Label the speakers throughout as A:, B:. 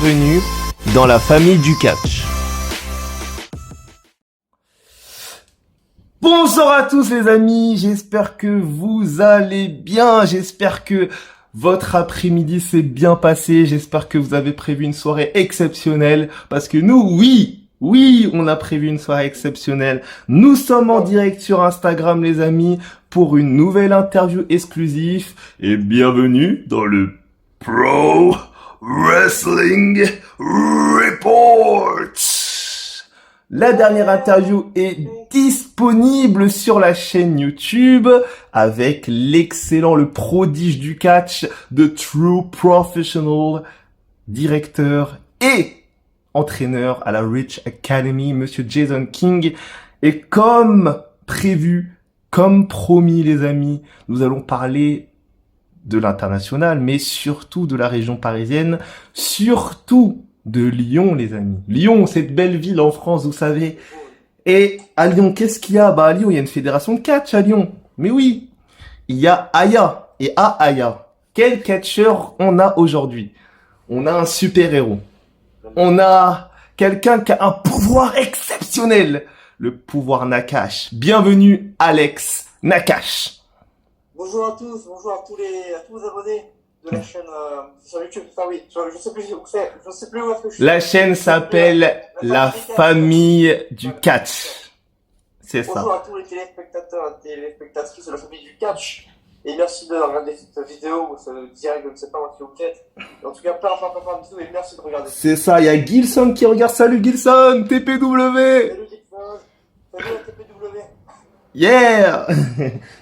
A: bienvenue dans la famille du catch. Bonjour à tous les amis, j'espère que vous allez bien, j'espère que votre après-midi s'est bien passé, j'espère que vous avez prévu une soirée exceptionnelle, parce que nous, oui, on a prévu une soirée exceptionnelle. Nous sommes en direct sur Instagram les amis, pour une nouvelle interview exclusive, et bienvenue dans le Pro Wrestling Report. La dernière interview est disponible sur la chaîne YouTube avec l'excellent, le prodige du catch, The True Professional, directeur et entraîneur à la Rich Academy, Monsieur Jason King. Et comme prévu, comme promis les amis, nous allons parler de l'international, mais surtout de la région parisienne, surtout de Lyon, les amis. Lyon, cette belle ville en France, vous savez. Et à Lyon, qu'est-ce qu'il y a? Bah, à Lyon, il y a une fédération de catch à Lyon. Mais oui, il y a Aya. Et à Aya, quel catcheur on a aujourd'hui? On a un super-héros. On a quelqu'un qui a un pouvoir exceptionnel. Le pouvoir Nakash. Bienvenue, Alex Nakash.
B: Bonjour à tous, bonjour à tous les abonnés de la chaîne sur YouTube. Enfin oui, je sais plus où c'est, je sais plus où est-ce que je suis.
A: La chaîne s'appelle La Famille du Catch. C'est ça.
B: Bonjour à tous les téléspectateurs et téléspectatrices de la famille du catch. Et merci de regarder cette vidéo ou ce direct, je ne sais pas moi qui vous faites. En tout cas, plein de bisous et merci de regarder.
A: C'est ça, il y a Gilson qui regarde. Salut Gilson, TPW.
B: Salut Gilson, salut la TPW.
A: Yeah.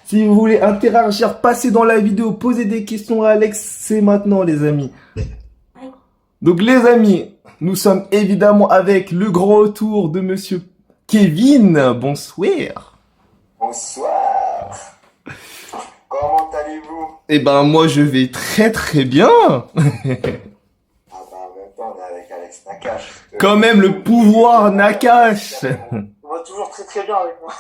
A: Si vous voulez interagir, passez dans la vidéo, posez des questions à Alex, c'est maintenant les amis. Donc les amis, nous sommes évidemment avec le grand retour de Monsieur Kevin. Bonsoir.
B: Bonsoir. Comment allez-vous?
A: Eh ben moi je vais très très bien.
B: Ah bah en même temps on est avec Alex Nakash.
A: Quand même le pouvoir Nakash.
B: On va toujours très très bien avec moi.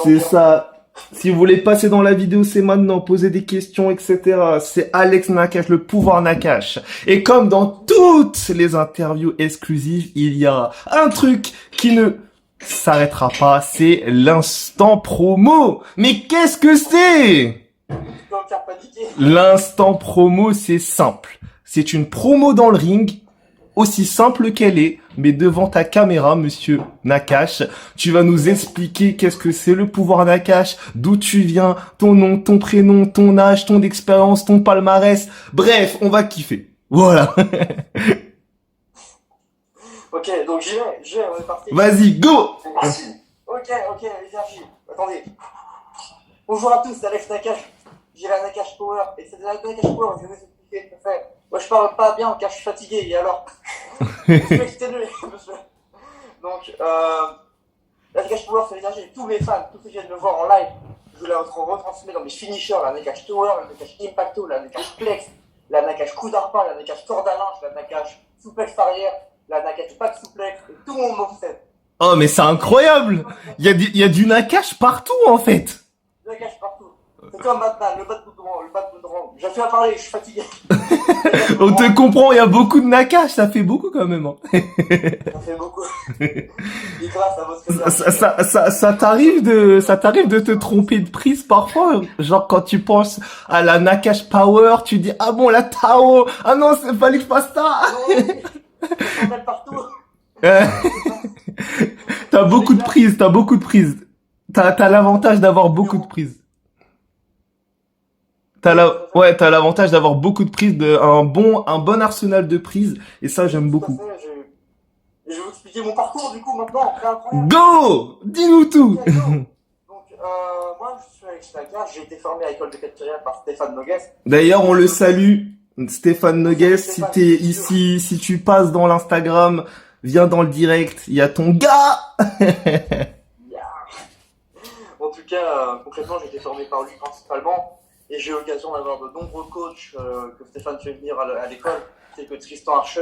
A: C'est ça. Si vous voulez passer dans la vidéo, c'est maintenant. Poser des questions, etc. C'est Alex Nakash, le pouvoir Nakash. Et comme dans toutes les interviews exclusives, il y a un truc qui ne s'arrêtera pas. C'est l'instant promo. Mais qu'est-ce que c'est? L'instant promo, c'est simple. C'est une promo dans le ring, aussi simple qu'elle est, mais devant ta caméra, Monsieur Nakash, tu vas nous expliquer qu'est-ce que c'est le pouvoir Nakash, d'où tu viens, ton nom, ton prénom, ton âge, ton expérience, ton palmarès. Bref, on va kiffer. Voilà.
B: Ok, donc j'y vais, on est parti.
A: Vas-y, go!
B: Ok, énergie. Attendez. Bonjour à tous, c'est Alex Nakash. J'ai la Nakash Power. Et c'est de la Nakash Power, je vais vous expliquer ce que c'est. Moi je parle pas bien car je suis fatigué, et alors je suis exténué, monsieur. Donc, la Nakash Power, c'est l'énergie de tous mes fans, tous ceux qui viennent me voir en live. Je la retransmets dans mes finishers, la Nakash Tower, la Nakash Impacto, la Nakash Plex, la Nakash coup d'arpin, la Nakash corde à linge, la Nakash souplex arrière, la Nakash back souplex, et tout le monde m'en fait.
A: Oh, mais c'est incroyable! Il y a du Nakash partout, en fait!
B: Nakash partout. C'est comme Batman, le Batman. J'ai fait à parler, je suis fatigué.
A: On te comprend, il y a beaucoup de Nakash, ça fait beaucoup quand même. Hein.
B: Ça fait beaucoup. Et grâce à votre
A: Ça t'arrive de te tromper de prise parfois? Genre quand tu penses à la Nakash Power, tu dis ah bon la Tao, ah non c'est fallait que je fasse ça.
B: On met partout.
A: T'as beaucoup de prises. T'as l'avantage d'avoir beaucoup de prises. T'as l'avantage d'avoir beaucoup de prises, un bon arsenal de prises, et ça j'aime beaucoup.
B: Je vais vous expliquer mon parcours du coup maintenant.
A: Go! Dis-nous tout!
B: Okay, donc, moi je suis Alex Nakash, j'ai été formé à l'école de catch par Stéphane Nogues.
A: D'ailleurs on le salue, Stéphane Nogues, si t'es ici, si tu passes dans l'Instagram, viens dans le direct, il y a ton gars!
B: En tout cas, concrètement j'ai été formé par lui principalement. Et j'ai eu l'occasion d'avoir de nombreux coachs que Stéphane fait venir à l'école. C'est que Tristan Archer,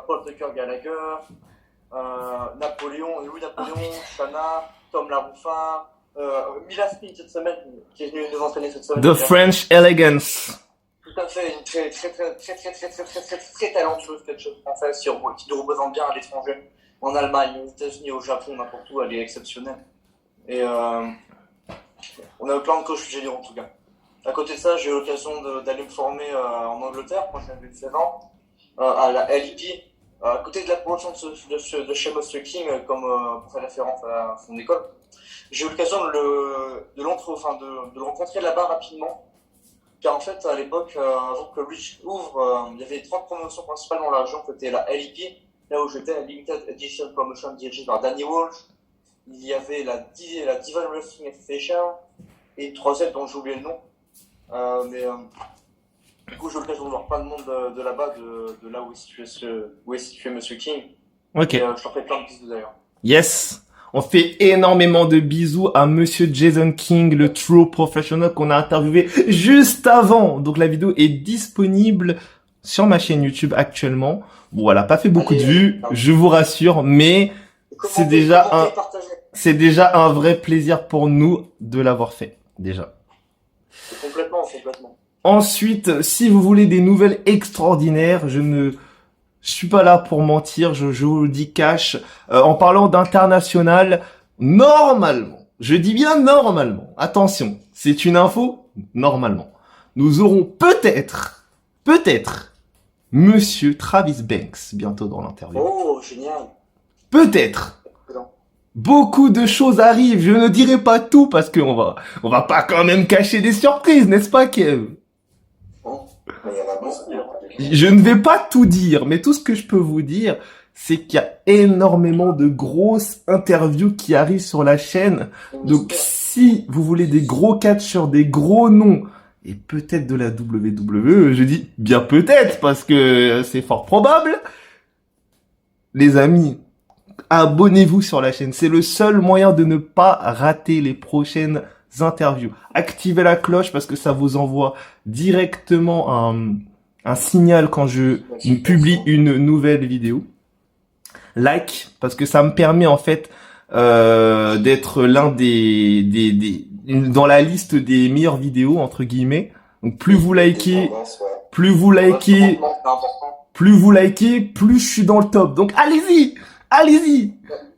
B: Paul Tucker Gallagher, Louis Napoléon, Shana, Tom Larouffin, Mila Spin cette semaine, qui est venu nous entraîner cette semaine.
A: The French Elegance.
B: Tout tout à fait une très talentueuse catcheuse française qui nous représente bien à l'étranger, en Allemagne, aux États-Unis, au Japon, n'importe où, elle est exceptionnelle. Et on a plein de coachs géniaux en tout cas. À côté de ça, j'ai eu l'occasion d'aller me former en Angleterre quand j'avais 16 ans, à la LEP, à côté de la promotion de chez Monsieur King, comme pour faire référence à son école. J'ai eu l'occasion de le rencontrer là-bas rapidement. Car en fait, à l'époque, avant que Reach ouvre, il y avait 3 promotions principales dans la région. C'était la LEP, là où j'étais, la Limited Edition Promotion dirigée par Danny Walsh. Il y avait la Divine Wrestling Association et une troisième dont j'ai oublié le nom. Du coup, j'ai eu l'occasion de voir plein de monde de là-bas, de là où est situé Monsieur King.
A: Ok.
B: Et je leur fais plein de bisous d'ailleurs.
A: Yes. On fait énormément de bisous à Monsieur Jason King, le True Professional qu'on a interviewé juste avant. Donc la vidéo est disponible sur ma chaîne YouTube actuellement. Bon, elle a pas fait beaucoup de vues, je vous rassure, mais c'est déjà un vrai plaisir pour nous de l'avoir fait, déjà.
B: Complètement.
A: Ensuite, si vous voulez des nouvelles extraordinaires, je suis pas là pour mentir, je vous le dis cash. En parlant d'international, normalement, je dis bien normalement, attention, c'est une info, normalement, nous aurons peut-être, Monsieur Travis Banks bientôt dans l'interview.
B: Oh, génial.
A: Peut-être. Beaucoup de choses arrivent, je ne dirai pas tout parce qu'on va pas quand même cacher des surprises, n'est-ce pas, Kev? Je ne vais pas tout dire, mais tout ce que je peux vous dire, c'est qu'il y a énormément de grosses interviews qui arrivent sur la chaîne. Donc, si vous voulez des gros catcheurs, des gros noms, et peut-être de la WWE, je dis bien peut-être, parce que c'est fort probable. Les amis, abonnez-vous sur la chaîne. C'est le seul moyen de ne pas rater les prochaines interviews. Activez la cloche parce que ça vous envoie directement un signal quand je publie une nouvelle vidéo. Like, parce que ça me permet en fait d'être l'un dans la liste des meilleures vidéos entre guillemets. Donc plus vous likez, plus je suis dans le top. Donc allez-y.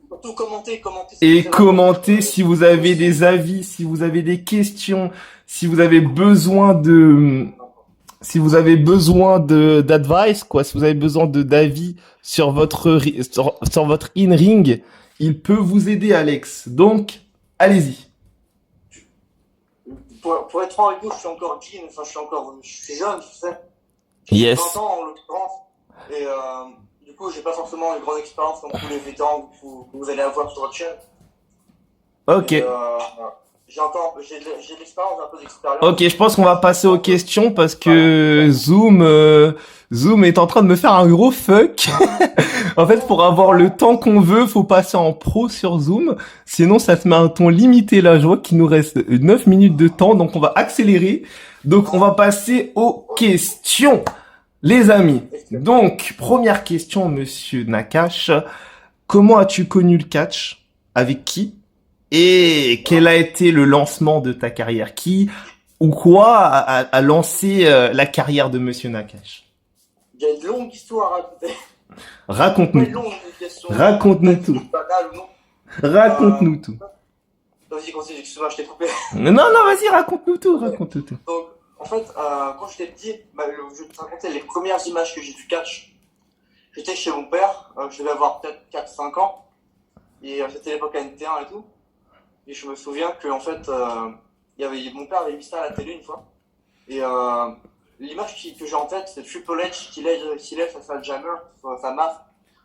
B: Surtout commentez.
A: Et commentez si vous avez des avis, si vous avez des questions, si vous avez besoin d'advice, quoi, si vous avez besoin d'avis sur votre in-ring, il peut vous aider, Alex. Donc, allez-y.
B: Pour être franc avec vous, je suis encore jeune, je suis jeune, tu sais.
A: Yes.
B: J'ai 20 ans en l'occurrence. Et du coup, j'ai pas forcément une grande expérience comme tous les vétérans que vous allez avoir sur votre chaîne.
A: Ok.
B: Et, j'ai de l'expérience, un peu d'expérience.
A: Ok, je pense qu'on va passer aux questions parce que Zoom est en train de me faire un gros fuck. En fait, pour avoir le temps qu'on veut, faut passer en pro sur Zoom. Sinon, ça se met à un ton limité là. Je vois qu'il nous reste 9 minutes de temps, donc on va accélérer. Donc, on va passer aux questions. Les amis. Donc, première question, Monsieur Nakash. Comment as-tu connu le catch? Avec qui? Et quel a été le lancement de ta carrière? Qui ou quoi a lancé la carrière de Monsieur Nakash?
B: Il y a une longue histoire à raconter.
A: Raconte-nous. Raconte-nous tout. Raconte-nous tout.
B: Vas-y, continue, excuse-moi, je t'ai coupé.
A: Non, vas-y, raconte-nous tout. Raconte-nous tout.
B: Donc, en fait, quand j'étais petit, je vais te raconter les premières images que j'ai du catch. J'étais chez mon père, je devais avoir peut-être 4-5 ans. Et c'était l'époque NT1 et tout. Et je me souviens que en fait, mon père avait mis ça à la télé une fois. Et l'image que j'ai en tête, c'est Triple H qui lève sa Sledgehammer, sa masse,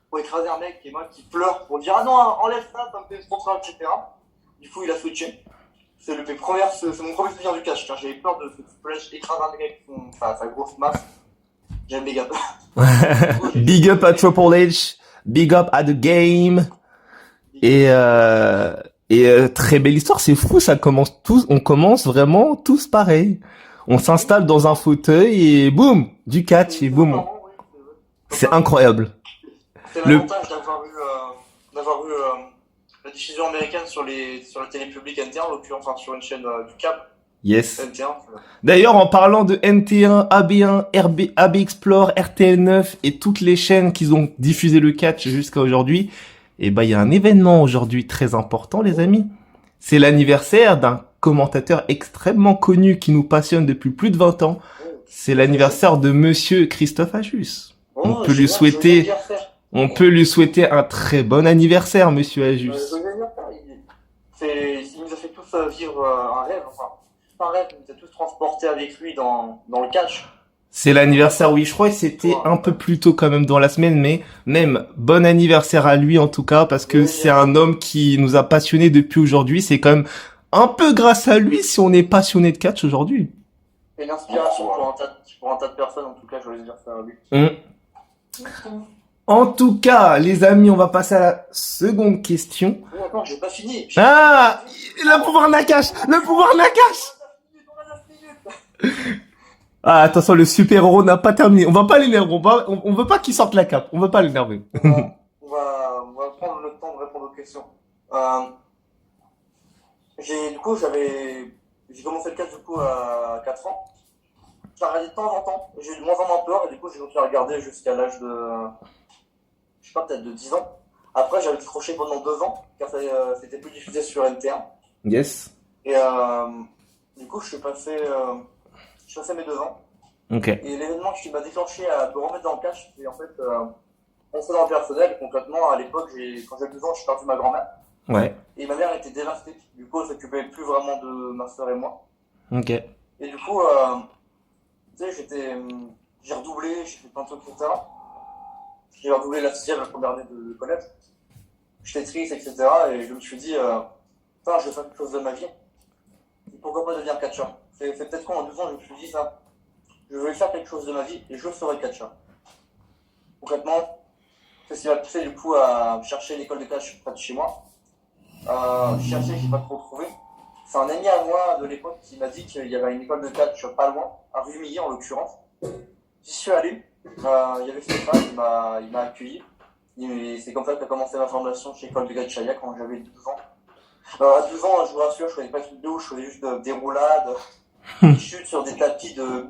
B: pour écraser un mec et moi qui pleure pour dire ah non, enlève ça, ça me fait trop mal, etc. Du coup, il a switché. C'est mon premier souvenir du catch, car j'avais peur de Triple H écraser un mec avec sa grosse masse. J'aime big up.
A: Big up à Triple H, big up à The Game. Et très belle histoire, c'est fou, on commence vraiment tous pareil. On s'installe dans un fauteuil et boum, du catch et boum. C'est incroyable.
B: C'est l'avantage d'avoir eu la diffusion américaine sur la télé publique interne, en l'occurrence, enfin, sur une chaîne du câble.
A: Yes.
B: NT1.
A: D'ailleurs, en parlant de NT1, AB1, AB Explore, RTL9 et toutes les chaînes qui ont diffusé le catch jusqu'à aujourd'hui, eh ben, il y a un événement aujourd'hui très important, les amis. C'est l'anniversaire d'un commentateur extrêmement connu qui nous passionne depuis plus de 20 ans. C'est l'anniversaire de monsieur Christophe Ajus. On peut lui souhaiter un très bon anniversaire, monsieur Ajus.
B: Il nous a fait tous vivre un rêve, enfin, pas un rêve, il nous a tous transportés avec lui dans le catch.
A: C'est l'anniversaire, oui, je crois que c'était un peu plus tôt quand même dans la semaine, mais même bon anniversaire à lui en tout cas, parce que c'est un homme qui nous a passionnés depuis aujourd'hui. C'est quand même un peu grâce à lui si on est passionné de catch aujourd'hui.
B: Et l'inspiration pour un tas de personnes, en tout cas, je voulais dire ça à lui.
A: En tout cas, les amis, on va passer à la seconde question.
B: Oh, attends, j'ai pas fini.
A: Ah, le pouvoir Nakash, le pouvoir Nakash. Ah, attention, le super-héros n'a pas terminé. On va pas l'énerver, on veut pas qu'il sorte la cape. On veut pas l'énerver.
B: On va prendre le temps de répondre aux questions. J'ai commencé le catch du coup à 4 ans. J'ai regardé de temps en temps. J'ai eu de moins en moins peur et du coup j'ai continué à regarder jusqu'à l'âge de, je sais pas, peut-être de 10 ans. Après j'avais décroché pendant 2 ans car c'était plus diffusé sur NT1.
A: Yes.
B: Et du coup je suis passé mes 2 ans.
A: Ok.
B: Et l'événement qui m'a déclenché à me remettre dans le catch, c'est en fait penser dans le personnel. Concrètement, à l'époque, quand j'avais 2 ans, j'ai perdu ma grand-mère.
A: Ouais.
B: Et ma mère était dévastée. Du coup, elle s'occupait plus vraiment de ma soeur et moi.
A: Ok.
B: Et du coup, tu sais, j'ai redoublé, j'ai fait plein de trucs, etc. J'ai redoublé la 6e, la première année de collège. J'étais triste, etc. Et je me suis dit, putain, je vais faire quelque chose de ma vie. Et pourquoi pas devenir catcheur? C'est peut-être quand, en 12 ans, je me suis dit ça. Je vais faire quelque chose de ma vie et je serai catcheur. Concrètement, c'est ce qui m'a poussé du coup à chercher l'école de catch près de chez moi. Chercher, j'ai pas trop trouvé. C'est un ami à moi de l'époque qui m'a dit qu'il y avait une école de catch pas loin, à Rumilly en l'occurrence. J'y suis allé. Il y avait Stéphane, il m'a accueilli. Et c'est comme ça qu'a commencé ma formation chez l'école de catch Chaya quand j'avais 12 ans. À 12 ans, je vous rassure, je faisais pas de trucs de ouf, je faisais juste des roulades. Des chutes sur des tapis de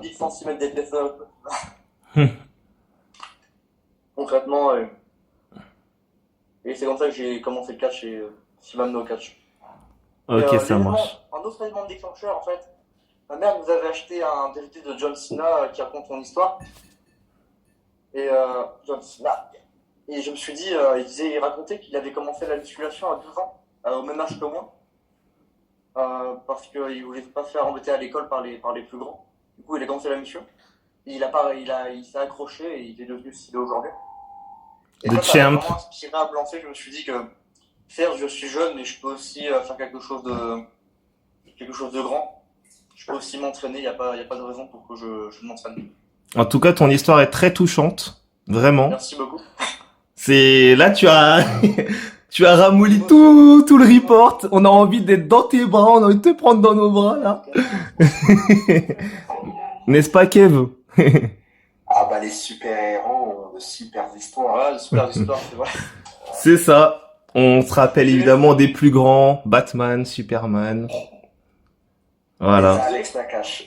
B: 1000 cm d'épaisseur. Concrètement, et c'est comme ça que j'ai commencé le catch et qui m'a amené au catch.
A: Ok, ça marche.
B: Un autre élément déclencheur, en fait, ma mère nous avait acheté un DVD de John Cena qui raconte son histoire. Et John Cena. Et je me suis dit, il racontait qu'il avait commencé la musculation à 12 ans, au même âge que moi. Parce qu'il voulait pas se faire embêter à l'école par les plus grands. Du coup, il a commencé la mission. Et il s'est accroché et il est devenu ce qu'il est aujourd'hui. Et
A: The
B: ça
A: champ.
B: m'a vraiment inspiré à me lancer. Je me suis dit que certes, je suis jeune, mais je peux aussi faire quelque chose de grand. Je peux aussi m'entraîner. Il y a pas de raison pour que je m'entraîne.
A: En tout cas, ton histoire est très touchante. Vraiment.
B: Merci beaucoup.
A: Là, tu as, tu as ramolli tout le report. On a envie d'être dans tes bras. On a envie de te prendre dans nos bras, là. N'est-ce pas, Kev?
C: Ah bah les super-héros ont de super histoires.
B: Voilà, super histoire, c'est vrai.
A: C'est ça. On se rappelle évidemment des plus grands. Batman, Superman. Voilà.
C: Alex Nakash.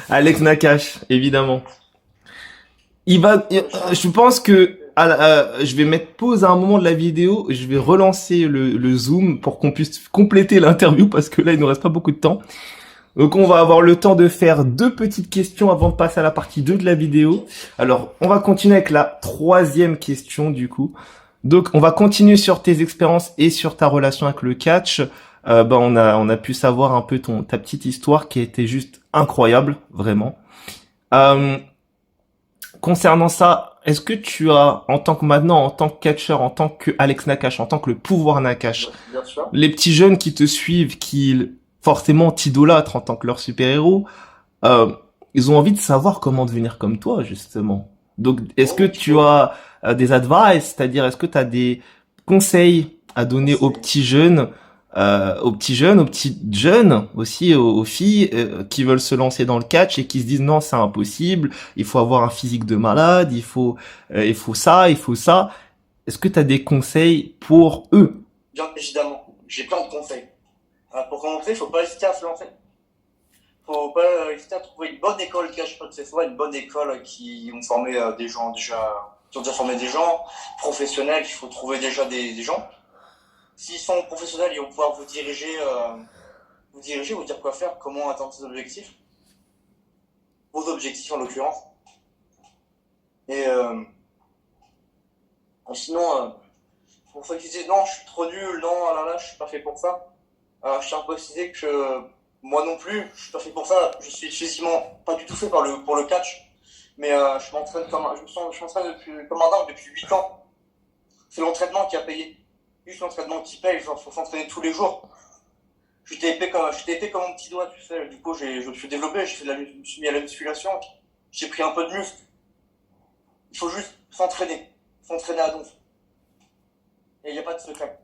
A: Alex Nakash, évidemment. Je pense que je vais mettre pause à un moment de la vidéo. Je vais relancer le zoom pour qu'on puisse compléter l'interview parce que là, il nous reste pas beaucoup de temps. Donc, on va avoir le temps de faire 2 petites questions avant de passer à la partie 2 de la vidéo. Alors, on va continuer avec la 3e question, du coup. Donc, on va continuer sur tes expériences et sur ta relation avec le catch. On a pu savoir un peu ta petite histoire qui était juste incroyable, vraiment. Concernant ça, est-ce que tu as, en tant que catcheur, en tant que Alex Nakash, en tant que le pouvoir Nakash,
B: Bien sûr.
A: les petits jeunes qui te suivent, qui forcément t'idolâtrent en tant que leur super-héros, ils ont envie de savoir comment devenir comme toi, justement. Donc, est-ce que tu as des advice, c'est-à-dire est-ce que tu as des conseils à donner aux petits jeunes, aux petites jeunes aussi, aux filles qui veulent se lancer dans le catch et qui se disent non, c'est impossible, il faut avoir un physique de malade, il faut ça, il faut ça. Est-ce que tu as des conseils pour eux?
B: Bien évidemment, j'ai plein de conseils. Pour commencer, il faut pas hésiter à se lancer. Faut pas hésiter à trouver une bonne école de catch, que ce soit une bonne école qui ont formé des gens déjà, qui ont déjà formé des gens professionnels. Il faut trouver déjà des gens. S'ils sont professionnels, ils vont pouvoir vous dire quoi faire, comment atteindre ses objectifs, vos objectifs en l'occurrence. Et sinon, pour ceux qui disent non, je suis trop nul, non, ah là là, je suis pas fait pour ça. Je tiens à préciser que moi non plus, je suis pas fait pour ça. Je suis physiquement pas du tout fait pour le catch, mais je m'entraîne comme un dingue depuis 8 ans. C'est l'entraînement qui a payé. Juste l'entraînement qui paye, genre faut s'entraîner tous les jours. J'étais épais comme mon petit doigt, tu sais. Du coup, je me suis développé, je me suis mis à la musculation, j'ai pris un peu de muscle. Il faut juste s'entraîner à donf. Et il n'y a pas de secret.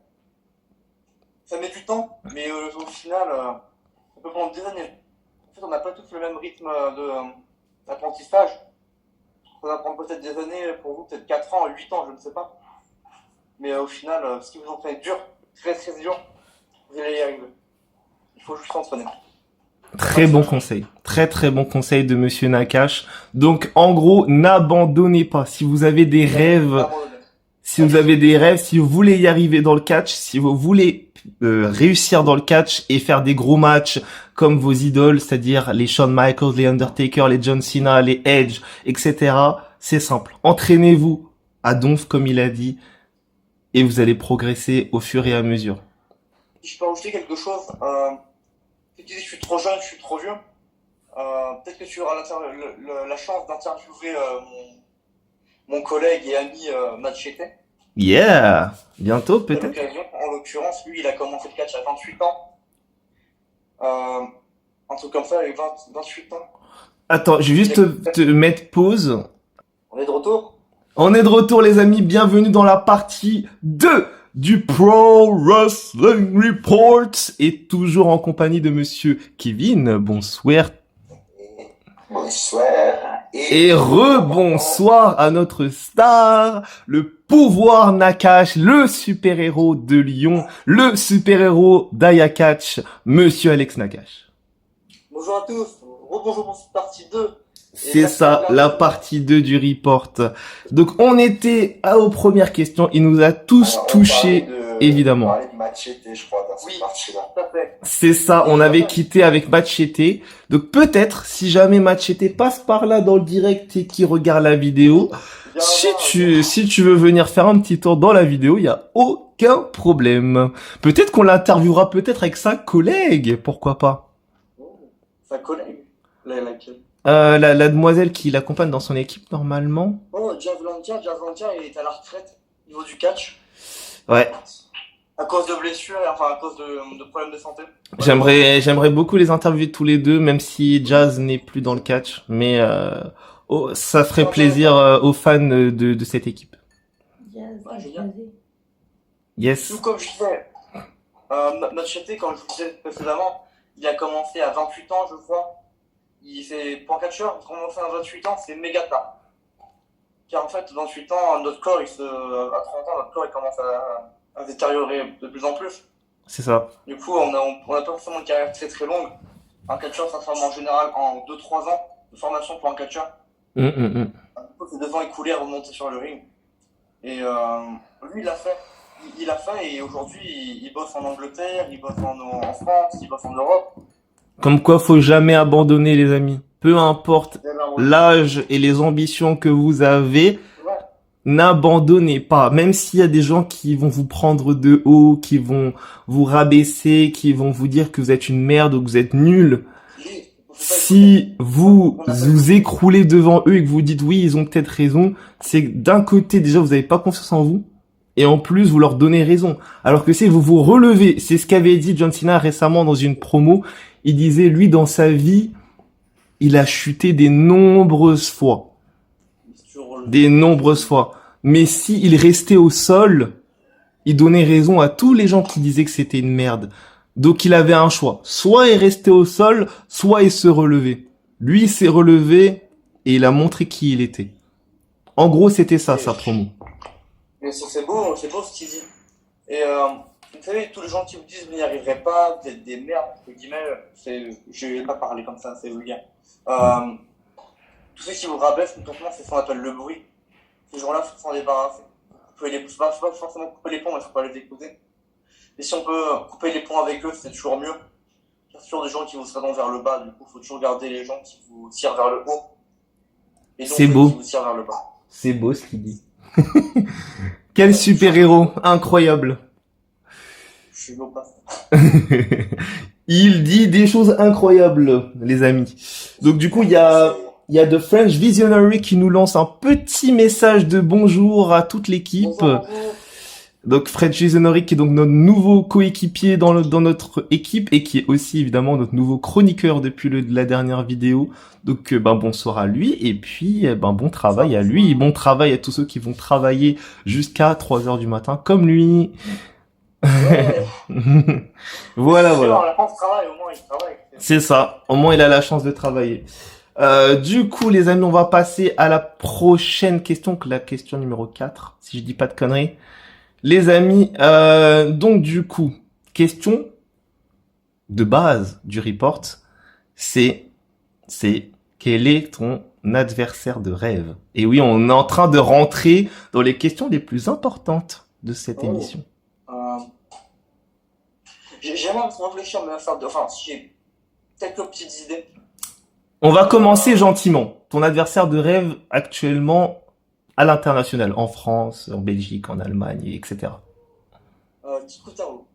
B: Ça met du temps, mais au final, ça peut prendre des années. En fait, on n'a pas tous le même rythme d'apprentissage. Ça va prendre peut-être des années pour vous, peut-être 4 ans, 8 ans, je ne sais pas. Mais au final, si vous entraînez dur, très très dur, vous allez y arriver. Il faut juste s'entraîner.
A: Très bon conseil. Très très bon conseil de Monsieur Nakache. Donc en gros, n'abandonnez pas. Si vous avez des rêves, si vous voulez y arriver dans le catch, si vous voulez réussir dans le catch et faire des gros matchs comme vos idoles, c'est-à-dire les Shawn Michaels, les Undertaker, les John Cena, les Edge, etc. C'est simple. Entraînez-vous à donf, comme il a dit, et vous allez progresser au fur et à mesure.
B: Si je peux ajouter quelque chose, tu disais je suis trop jeune, je suis trop vieux. Peut-être que tu auras la chance d'interviewer mon collègue et ami Machete.
A: Yeah, bientôt peut-être.
B: En l'occurrence, lui, il a commencé le catch à 28 ans. Un truc comme ça, avec 28 ans.
A: Attends, je vais juste te mettre pause.
B: On est de retour.
A: On est de retour les amis, bienvenue dans la partie 2 du Pro Wrestling Report et toujours en compagnie de Monsieur Kevin. Bonsoir.
C: Bonsoir.
A: Et rebonsoir à notre star, le pouvoir Nakache, le super-héros de Lyon, le super-héros d'Ayakatch, Monsieur Alex Nakache.
B: Bonjour à tous, rebonjour pour cette partie 2.
A: C'est ça, la partie 2 du report. Donc on était aux premières questions, il nous a tous touchés, évidemment.
C: On parlait de Machete, je crois, dans cette partie-là.
A: C'est ça, on avait quitté avec Machete. Donc peut-être, si jamais Machete passe par là dans le direct et qu'il regarde la vidéo, si tu veux venir faire un petit tour dans la vidéo, il y a aucun problème. Peut-être qu'on l'interviewera peut-être avec sa collègue, pourquoi pas.
B: Sa collègue, laquelle?
A: La demoiselle qui l'accompagne dans son équipe normalement.
B: Oh, Javlantia, il est à la retraite au niveau du catch.
A: Ouais.
B: À cause de blessures, enfin à cause de problèmes de santé.
A: J'aimerais beaucoup les interviewer tous les deux, même si Jazz n'est plus dans le catch, mais ça ferait plaisir aux fans de cette équipe. Yes.
B: Tout comme je disais, Machete, comme je vous disais précédemment, il a commencé à 28 ans, je crois. Pour un catcheur, commencer à 28 ans, c'est méga tard. Car en fait, 28 ans, notre corps, à 30 ans, notre corps, il commence à se détériorer de plus en plus.
A: C'est ça.
B: Du coup, on a pas forcément une carrière très très longue. Un catcheur, ça se forme en général en 2-3 ans de formation pour un catcheur. Du coup, c'est 2 ans écoulés à remonter sur le ring. Et lui, il l'a fait. Il a fait et aujourd'hui, il bosse en Angleterre, il bosse en France, il bosse en Europe.
A: Comme quoi, faut jamais abandonner, les amis. Peu importe l'âge et les ambitions que vous avez, n'abandonnez pas. Même s'il y a des gens qui vont vous prendre de haut, qui vont vous rabaisser, qui vont vous dire que vous êtes une merde ou que vous êtes nul. Si vous vous écroulez devant eux et que vous dites oui, ils ont peut-être raison, c'est que d'un côté, déjà, vous n'avez pas confiance en vous. Et en plus, vous leur donnez raison. Alors que si vous vous relevez, c'est ce qu'avait dit John Cena récemment dans une promo. Il disait, lui, dans sa vie, il a chuté des nombreuses fois. Mais si il restait au sol, il donnait raison à tous les gens qui disaient que c'était une merde. Donc il avait un choix. Soit il restait au sol, soit il se relevait. Lui, il s'est relevé et il a montré qui il était. En gros, c'était ça, sa promo.
B: Mais c'est beau ce qu'il dit. Et Vous savez, tous les gens qui vous disent vous n'y arriverez pas, vous êtes des merdes, entre guillemets, je vais pas parler comme ça, c'est vulgaire. Tous ceux qui vous rabaissent complètement, c'est ce qu'on appelle le bruit. Ces gens-là, il faut s'en débarrasser. Faut pas forcément couper les ponts, mais il faut pas les écouter. Et si on peut couper les ponts avec eux, c'est toujours mieux. Il y a toujours des gens qui vous seront vers le bas, du coup, il faut toujours garder les gens qui vous tirent vers le haut. Et donc,
A: C'est beau.
B: qui vous tirent vers le bas.
A: C'est beau ce qu'il dit. Quel super-héros, incroyable.
B: Je suis beau pas.
A: Il dit des choses incroyables, les amis. Donc du coup, il y a The French Visionary qui nous lance un petit message de bonjour à toute l'équipe.
B: Bonjour.
A: Donc French Visionary qui est donc notre nouveau coéquipier dans notre équipe et qui est aussi évidemment notre nouveau chroniqueur depuis la dernière vidéo. Donc bonsoir à lui et puis bon travail à lui et bon travail à tous ceux qui vont travailler jusqu'à 3h du matin comme lui.
B: Ouais.
A: Voilà.
B: La France travaille, au moins il travaille.
A: C'est ça. Au moins, il a la chance de travailler. Du coup, les amis, on va passer à la prochaine question, la question numéro 4, si je dis pas de conneries. Les amis, donc du coup, question de base du report, c'est quel est ton adversaire de rêve? Et oui, on est en train de rentrer dans les questions les plus importantes de cette émission.
B: J'aimerais réfléchir, mais j'ai quelques petites idées.
A: On va commencer gentiment. Ton adversaire de rêve actuellement à l'international, en France, en Belgique, en Allemagne, etc.
B: Kikutaro.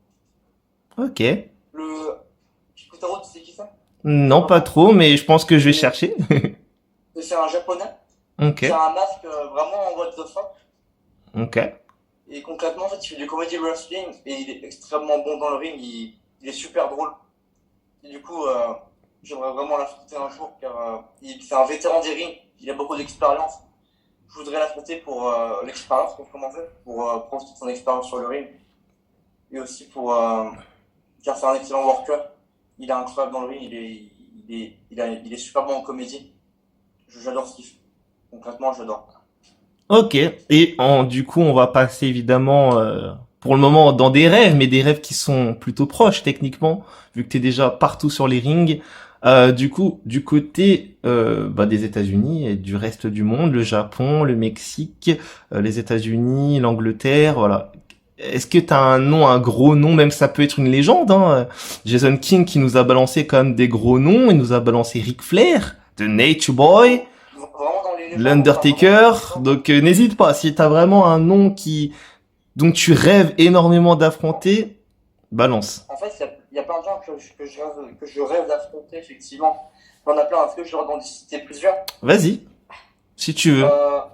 A: Ok.
B: Le Kikutaro, tu sais qui c'est?
A: Non, pas trop, mais je pense que je vais chercher.
B: C'est un japonais.
A: Ok.
B: C'est un masque vraiment en what the fuck.
A: Ok.
B: Et concrètement, en fait, il fait du comedy wrestling et il est extrêmement bon dans le ring. Il est super drôle. Et du coup, j'aimerais vraiment l'affronter un jour car c'est un vétéran des rings. Il a beaucoup d'expérience. Je voudrais l'affronter pour l'expérience, pour commencer, pour profiter de son expérience sur le ring. Et aussi car c'est un excellent worker. Il est incroyable dans le ring. Il est super bon en comédie. J'adore ce qu'il fait. Concrètement, j'adore.
A: Ok. Et du coup, on va passer évidemment, pour le moment, dans des rêves, mais des rêves qui sont plutôt proches techniquement, vu que t'es déjà partout sur les rings. Du coup, du côté des États-Unis et du reste du monde, le Japon, le Mexique, les États-Unis, l'Angleterre, voilà. Est-ce que t'as un gros nom, même ça peut être une légende, hein? Jason King qui nous a balancé quand même des gros noms, il nous a balancé Ric Flair, The Nature Boy, l'Undertaker. Donc n'hésite pas, si t'as vraiment un nom dont tu rêves énormément d'affronter, balance.
B: En fait, il y a plein de gens que je rêve d'affronter, effectivement. Il y en a plein. Est-ce que je dois en citer plusieurs?
A: Vas-y, si tu veux.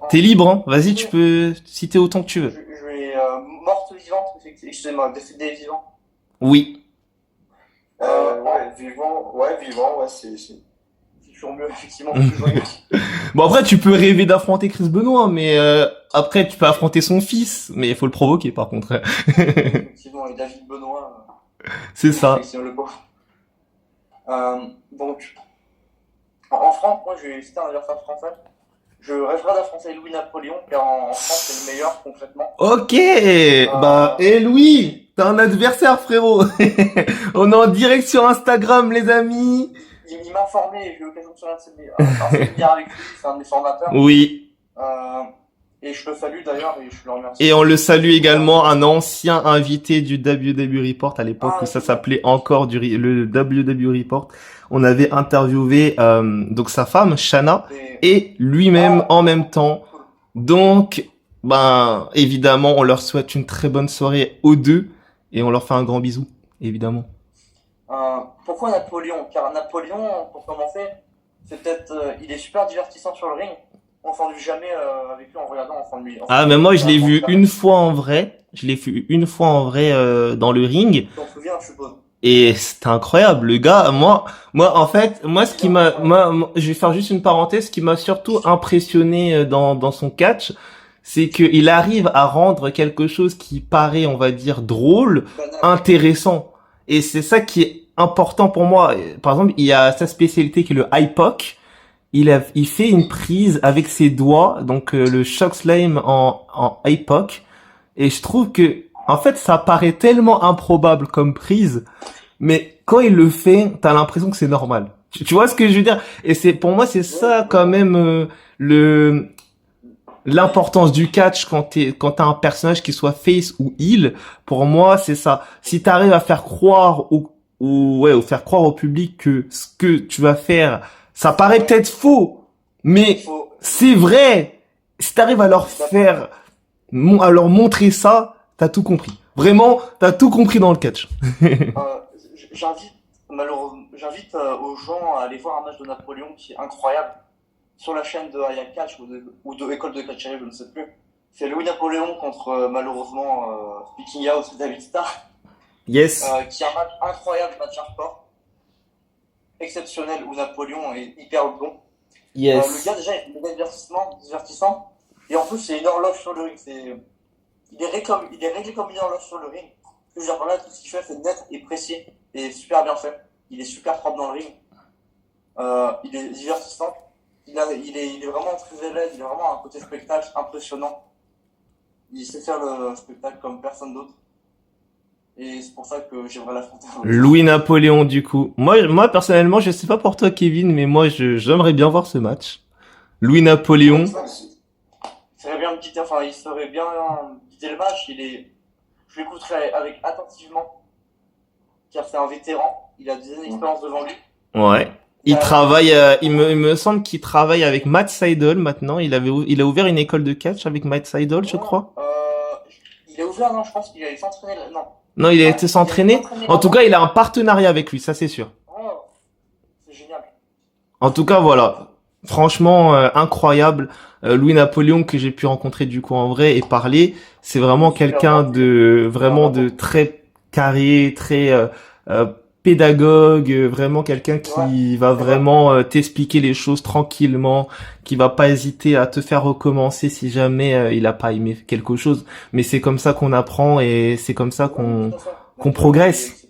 A: T'es libre, hein. Vas-y, tu peux citer autant que tu veux.
B: Je vais morte vivante, excusez-moi, décédé vivant.
A: Oui.
C: Vivant, c'est
B: toujours mieux, effectivement. Plus joyeux.
A: Bon, après, tu peux rêver d'affronter Chris Benoit, mais après, tu peux affronter son fils, mais il faut le provoquer, par contre.
B: Effectivement, et David Benoît.
A: C'est ça.
B: Le pauvre. Donc, en France, moi, je vais citer un adversaire français. Je rêverais d'affronter Louis-Napoléon, car en France, c'est le meilleur, concrètement.
A: Ok. Et Louis, t'as un adversaire, frérot. On est en direct sur Instagram, les amis.
B: Il m'a formé et j'ai eu l'occasion de faire un séminaire avec lui, c'est un de mes formateurs.
A: Oui.
B: Et je le salue d'ailleurs et je le remercie.
A: Et on le salue également, un ancien invité du WWE Report à l'époque où ça s'appelait encore le WWE Report. On avait interviewé donc sa femme, Shanna, et lui-même en même temps. Donc, évidemment, on leur souhaite une très bonne soirée aux deux et on leur fait un grand bisou, évidemment.
B: Pourquoi Napoléon? Car Napoléon, pour commencer, c'est peut-être, il est super divertissant sur le ring. On s'ennuie jamais avec lui en regardant, on s'ennuie.
A: Ah, mais moi, je l'ai vu une fois en vrai. Je l'ai vu une fois en vrai dans le ring.
B: Tu t'en souviens, je suppose.
A: Et c'était incroyable, le gars. Moi, en fait, je vais faire juste une parenthèse. Ce qui m'a surtout impressionné dans son catch, c'est qu'il arrive à rendre quelque chose qui paraît, on va dire, drôle, intéressant. Et c'est ça qui est important pour moi. Par exemple, il y a sa spécialité qui est le high-poke. Il fait une prise avec ses doigts, donc le shock slam en high-poke. Et je trouve que En fait, ça paraît tellement improbable comme prise, mais quand il le fait, t'as l'impression que c'est normal. Tu vois ce que je veux dire? Et c'est, pour moi, c'est ça quand même le l'importance du catch quand t'as un personnage qui soit face ou heel. Pour moi, c'est ça. Si t'arrives à faire croire ou faire croire au public que ce que tu vas faire, ça paraît peut-être faux, mais
B: Il faut,
A: c'est vrai. Si t'arrives à leur faire, à leur montrer ça, t'as tout compris. Vraiment, t'as tout compris dans le catch.
B: j'invite, malheureusement, j'invite aux gens à aller voir un match de Napoléon qui est incroyable sur la chaîne de Aya Catch ou de École de Catch, je ne sais plus. C'est Louis Napoléon contre malheureusement Speaking Out David Starr,
A: Yes.
B: qui est un match incroyable, match hardcore, exceptionnel où Napoléon est hyper bon. Le gars déjà il est divertissant, et en plus c'est une horloge sur le ring. Il est réglé comme une horloge sur le ring. Ce que je veux dire par là, tout ce qu'il fait c'est net et précis et super bien fait. Il est super propre dans le ring. Il est divertissant. Il est vraiment très à l'aise. Il a vraiment un côté spectacle impressionnant. Il sait faire le spectacle comme personne d'autre. Et c'est pour ça que j'aimerais l'affronter.
A: Louis Napoléon, du coup. Moi, personnellement, je sais pas pour toi, Kevin, mais moi, j'aimerais bien voir ce match. Louis Napoléon.
B: Il serait bien il serait bien guider le match. Je l'écouterai avec attentivement, car c'est un vétéran. Il a des années d'expérience devant lui.
A: Ouais. Il travaille, il me semble qu'il travaille avec Matt Seidel maintenant. Il a ouvert une école de catch avec Matt Seidel, je crois.
B: Il a ouvert, non, je pense qu'il allait s'entraîner, non.
A: Non, il a été s'entraîner. En tout cas, il a un partenariat avec lui, ça c'est sûr.
B: Oh, c'est génial.
A: En tout cas, voilà. Franchement, incroyable. Louis Napoléon que j'ai pu rencontrer du coup en vrai et parler, c'est vraiment quelqu'un de très carré, très pédagogue, vraiment quelqu'un qui va vraiment t'expliquer les choses tranquillement, qui va pas hésiter à te faire recommencer si jamais il a pas aimé quelque chose. Mais c'est comme ça qu'on apprend et c'est comme ça qu'on progresse.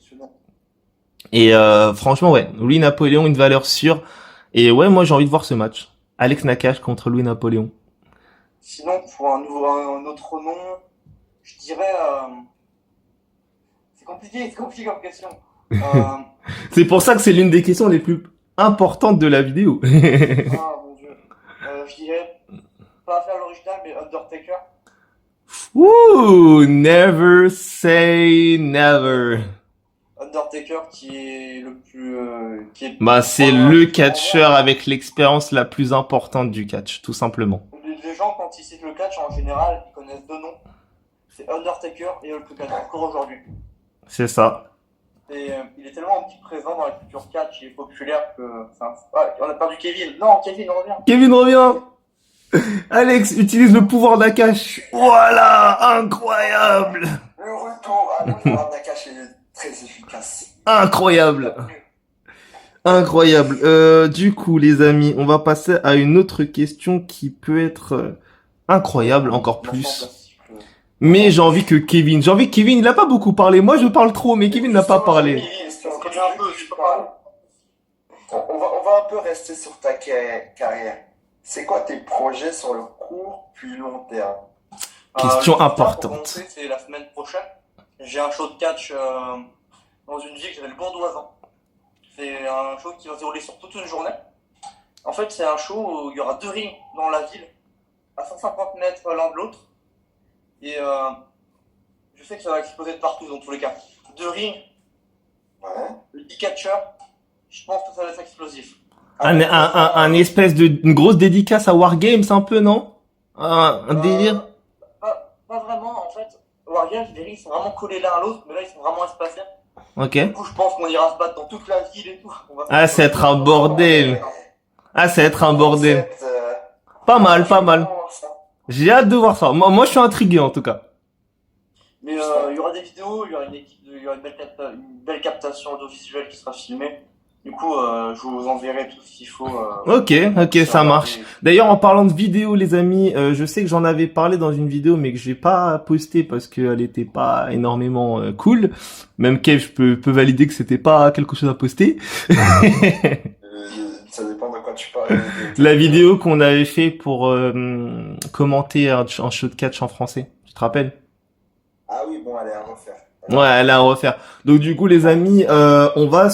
A: Et franchement, ouais, Louis Napoléon, une valeur sûre. Et ouais, moi j'ai envie de voir ce match. Alex Nakache contre Louis Napoléon.
B: Sinon, pour un autre nom, je dirais... c'est compliqué comme question.
A: C'est pour ça que c'est l'une des questions les plus importantes de la vidéo.
B: Ah mon dieu. Je dirais, pas faire l'original, mais Undertaker.
A: Ouh, never say never.
B: Undertaker qui est le plus...
A: Bah, c'est le catcheur avec l'expérience la plus importante du catch, tout simplement.
B: Les gens, quand ils citent le catch, en général, ils connaissent deux noms. C'est Undertaker et Hulk Hogan, encore aujourd'hui.
A: C'est ça.
B: Et il est tellement omniprésent dans la culture catch, il est populaire que... on a perdu Kevin. Non, Kevin, revient.
A: Kevin revient. Alex utilise le pouvoir d'Akash. Voilà, incroyable.
C: Le retour à pouvoir Nakash est très efficace.
A: Incroyable. Incroyable. Du coup, les amis, on va passer à une autre question qui peut être incroyable encore plus. Mais j'ai envie que Kevin, il a pas beaucoup parlé. Moi, je parle trop, mais Kevin n'a pas parlé.
C: On va un peu rester sur ta carrière. C'est quoi tes projets sur le court puis long terme?
A: Question importante.
B: C'est la semaine prochaine. J'ai un show de catch dans une ville qui s'appelle Bourdoisan. C'est un show qui va se dérouler sur toute une journée. En fait, c'est un show où il y aura 2 rings dans la ville, à 150 mètres l'un de l'autre. Et je sais que ça va exploser de partout dans tous les cas. 2 rings, 10 catcheurs, je pense que ça va être explosif.
A: Un espèce une grosse dédicace à Wargames un peu, non? Un délire?
B: Pas vraiment, en fait. Wargames, les rings sont vraiment collés l'un à l'autre, mais là ils sont vraiment espacés.
A: Ok.
B: Du coup, je pense qu'on ira se battre dans toute la ville et tout.
A: Ça va être un bordel. Ça va être un bordel. Pas mal. J'ai hâte de voir ça. Moi, je suis intrigué en tout cas.
B: Mais il y aura des vidéos, il y aura une belle captation audiovisuelle qui sera filmée. Du coup, je vous enverrai tout ce qu'il faut.
A: Ok, ça marche. D'ailleurs, en parlant de vidéo, les amis, je sais que j'en avais parlé dans une vidéo, mais que j'ai pas posté parce qu'elle était pas énormément cool. Même Kev, je peux valider que c'était pas quelque chose à poster.
C: Ça dépend de quoi tu parles.
A: La vidéo qu'on avait fait pour commenter un show de catch en français. Tu te rappelles?
C: Ah oui, bon, allez, à refaire.
A: Ouais, elle a à refaire. Donc du coup, les amis, on va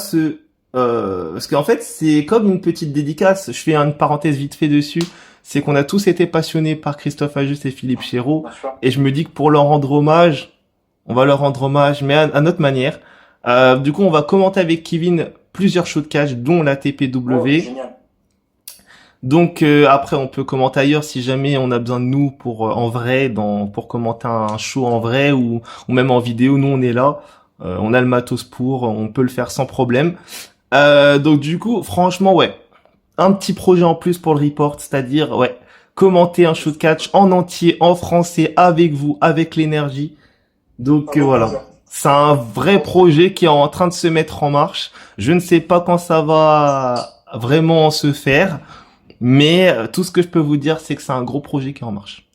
A: parce qu'en fait, c'est comme une petite dédicace. Je fais une parenthèse vite fait dessus. C'est qu'on a tous été passionnés par Christophe Ajus et Philippe Chéreau.
B: Bien sûr.
A: Et je me dis que pour leur rendre hommage, on va leur rendre hommage, mais à notre manière. Du coup, on va commenter avec Kevin plusieurs shows de catch, dont la TPW.
B: Génial.
A: Donc après, on peut commenter ailleurs si jamais on a besoin de nous pour en vrai, pour commenter un show en vrai ou même en vidéo. Nous, on est là, on a le matos pour, on peut le faire sans problème. Donc du coup, franchement, ouais, un petit projet en plus pour le report, c'est-à-dire ouais, commenter un show de catch en entier, en français, avec vous, avec l'énergie. Donc voilà. C'est un vrai projet qui est en train de se mettre en marche. Je ne sais pas quand ça va vraiment se faire, mais tout ce que je peux vous dire, c'est que c'est un gros projet qui est en marche.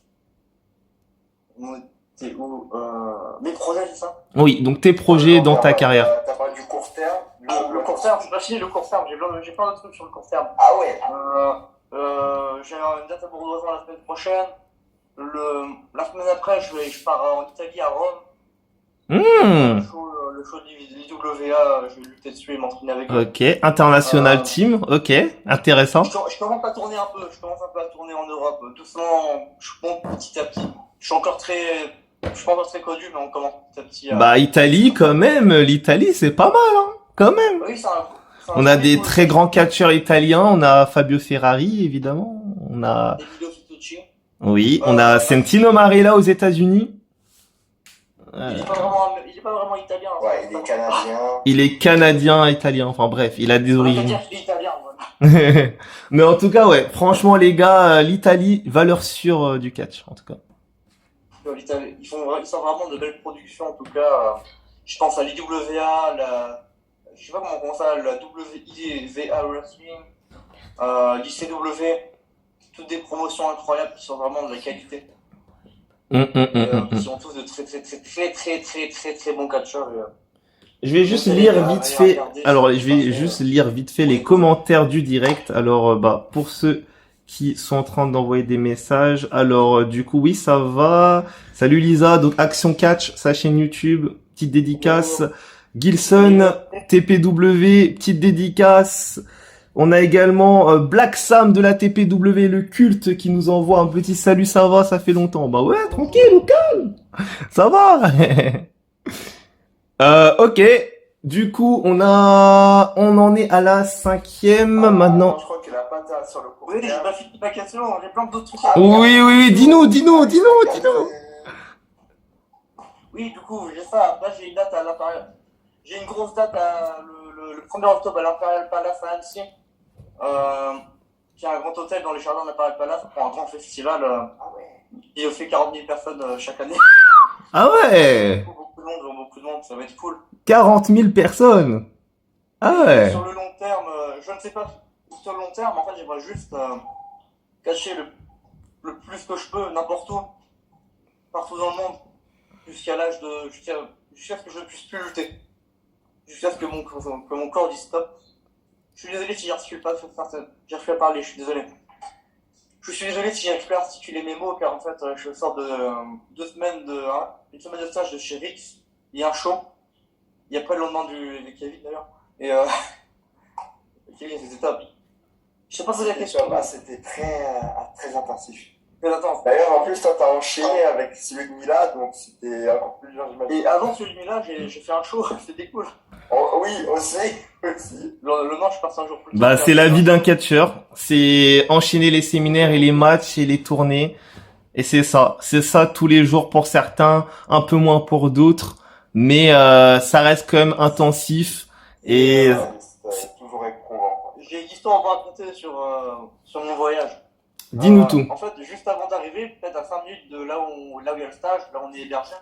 B: C'est où mes projets, c'est ça?
A: Oui, donc tes projets dans ta carrière.
C: T'as pas du court terme?
B: Le court terme, j'ai pas fini le court terme, j'ai plein de trucs sur le court terme.
C: Ah ouais.
B: J'ai une date à Bordeaux la semaine prochaine. La semaine après, je pars en Italie, à Rome.
A: Hmm.
B: Le show de l'IWA, je vais lutter dessus et m'entraîner avec eux.
A: Ok, international team, ok, intéressant.
B: Je commence à tourner un peu, à tourner en Europe, doucement, je monte petit à petit. Je suis pas encore très connu, mais on commence petit à petit à...
A: Bah Italie quand même, l'Italie c'est pas mal, hein, quand même.
B: Oui,
A: On a des très grands catcheurs italiens, on a Fabio Ferrari évidemment, on a
B: Emilio Fitucci.
A: oui, on a Santino Marella aux États-Unis.
B: Il est pas vraiment italien.
C: Ouais, il est canadien.
A: Il est canadien italien, enfin bref, il a des
B: On va
A: origines.
B: dire qu'il est italien. Voilà.
A: Mais en tout cas, ouais, franchement les gars, l'Italie, valeur sûre du catch, en tout cas.
B: Ils sont vraiment de belles productions, en tout cas. Je pense à l'IWA, je sais pas comment ça, la WIVA Wrestling, l'ICW, toutes des promotions incroyables qui sont vraiment de la qualité. Qui sont tous de très bons catcheurs.
A: Je vais juste lire vite fait. Alors, je vais juste lire vite fait les commentaires du direct. Alors, bah, pour ceux qui sont en train d'envoyer des messages. Alors, du coup, oui, ça va. Salut Lisa. Donc, Action Catch, sa chaîne YouTube. Petite dédicace. Gilson, TPW, petite dédicace. On a également Black Sam de la TPW, le culte, qui nous envoie un petit salut, ça va, ça fait longtemps. Bah ouais, tranquille, au calme. Ça va. Ok. Du coup, on en est à la 5e maintenant.
C: Je crois qu'il a pas sur le court
B: Oui, j'ai
C: terme.
B: pas fini ma question, j'ai plein d'autres trucs.
A: Oui, dis-nous.
B: Oui, du coup, j'ai ça. Après, j'ai une date à l'Impérial. J'ai une grosse date le 1er octobre à l'Imperial Palace à Annecy. Qui est un grand hôtel dans les jardins de l'Imperial Palace pour un grand festival. Il fait 40 000 personnes chaque année.
A: Ah ouais.
B: Beaucoup de monde, ça va être cool.
A: 40 000 personnes. Ah ouais.
B: Sur le long terme, je ne sais pas sur le long terme, en fait, j'aimerais juste cacher le plus que je peux, n'importe où, partout dans le monde, jusqu'à ce que je ne puisse plus lutter. Jusqu'à ce que mon corps dise stop. Je suis désolé si j'articule pas j'arrive pas à parler, je suis désolé. Je suis désolé si j'arrive pas à articuler mes mots, car en fait, je sors de une semaine de stage de chez Rix. Il y a un show. Il y a pas le lendemain de Kevin d'ailleurs. Et Kevin, c'était top. Je sais pas si la question.
C: C'était très intensif.
B: Mais attends.
C: D'ailleurs, en plus, toi, t'as enchaîné avec celui de Mila, donc c'était encore plus dur, j'imagine.
B: Et avant celui de Mila, j'ai fait un show, c'était cool.
C: Oh, oui, aussi.
B: Le non, je passe un jour plus tard.
A: Bah, c'est la vie d'un catcheur. C'est enchaîner les séminaires et les matchs et les tournées. Et c'est ça tous les jours pour certains, un peu moins pour d'autres. Mais ça reste quand même intensif. Et
C: c'est toujours éprouvant.
B: J'ai une histoire à vous raconter sur mon voyage.
A: dis-nous tout.
B: En fait, juste avant d'arriver, peut-être à 5 minutes de là où il y a le stage, là où on est hébergé,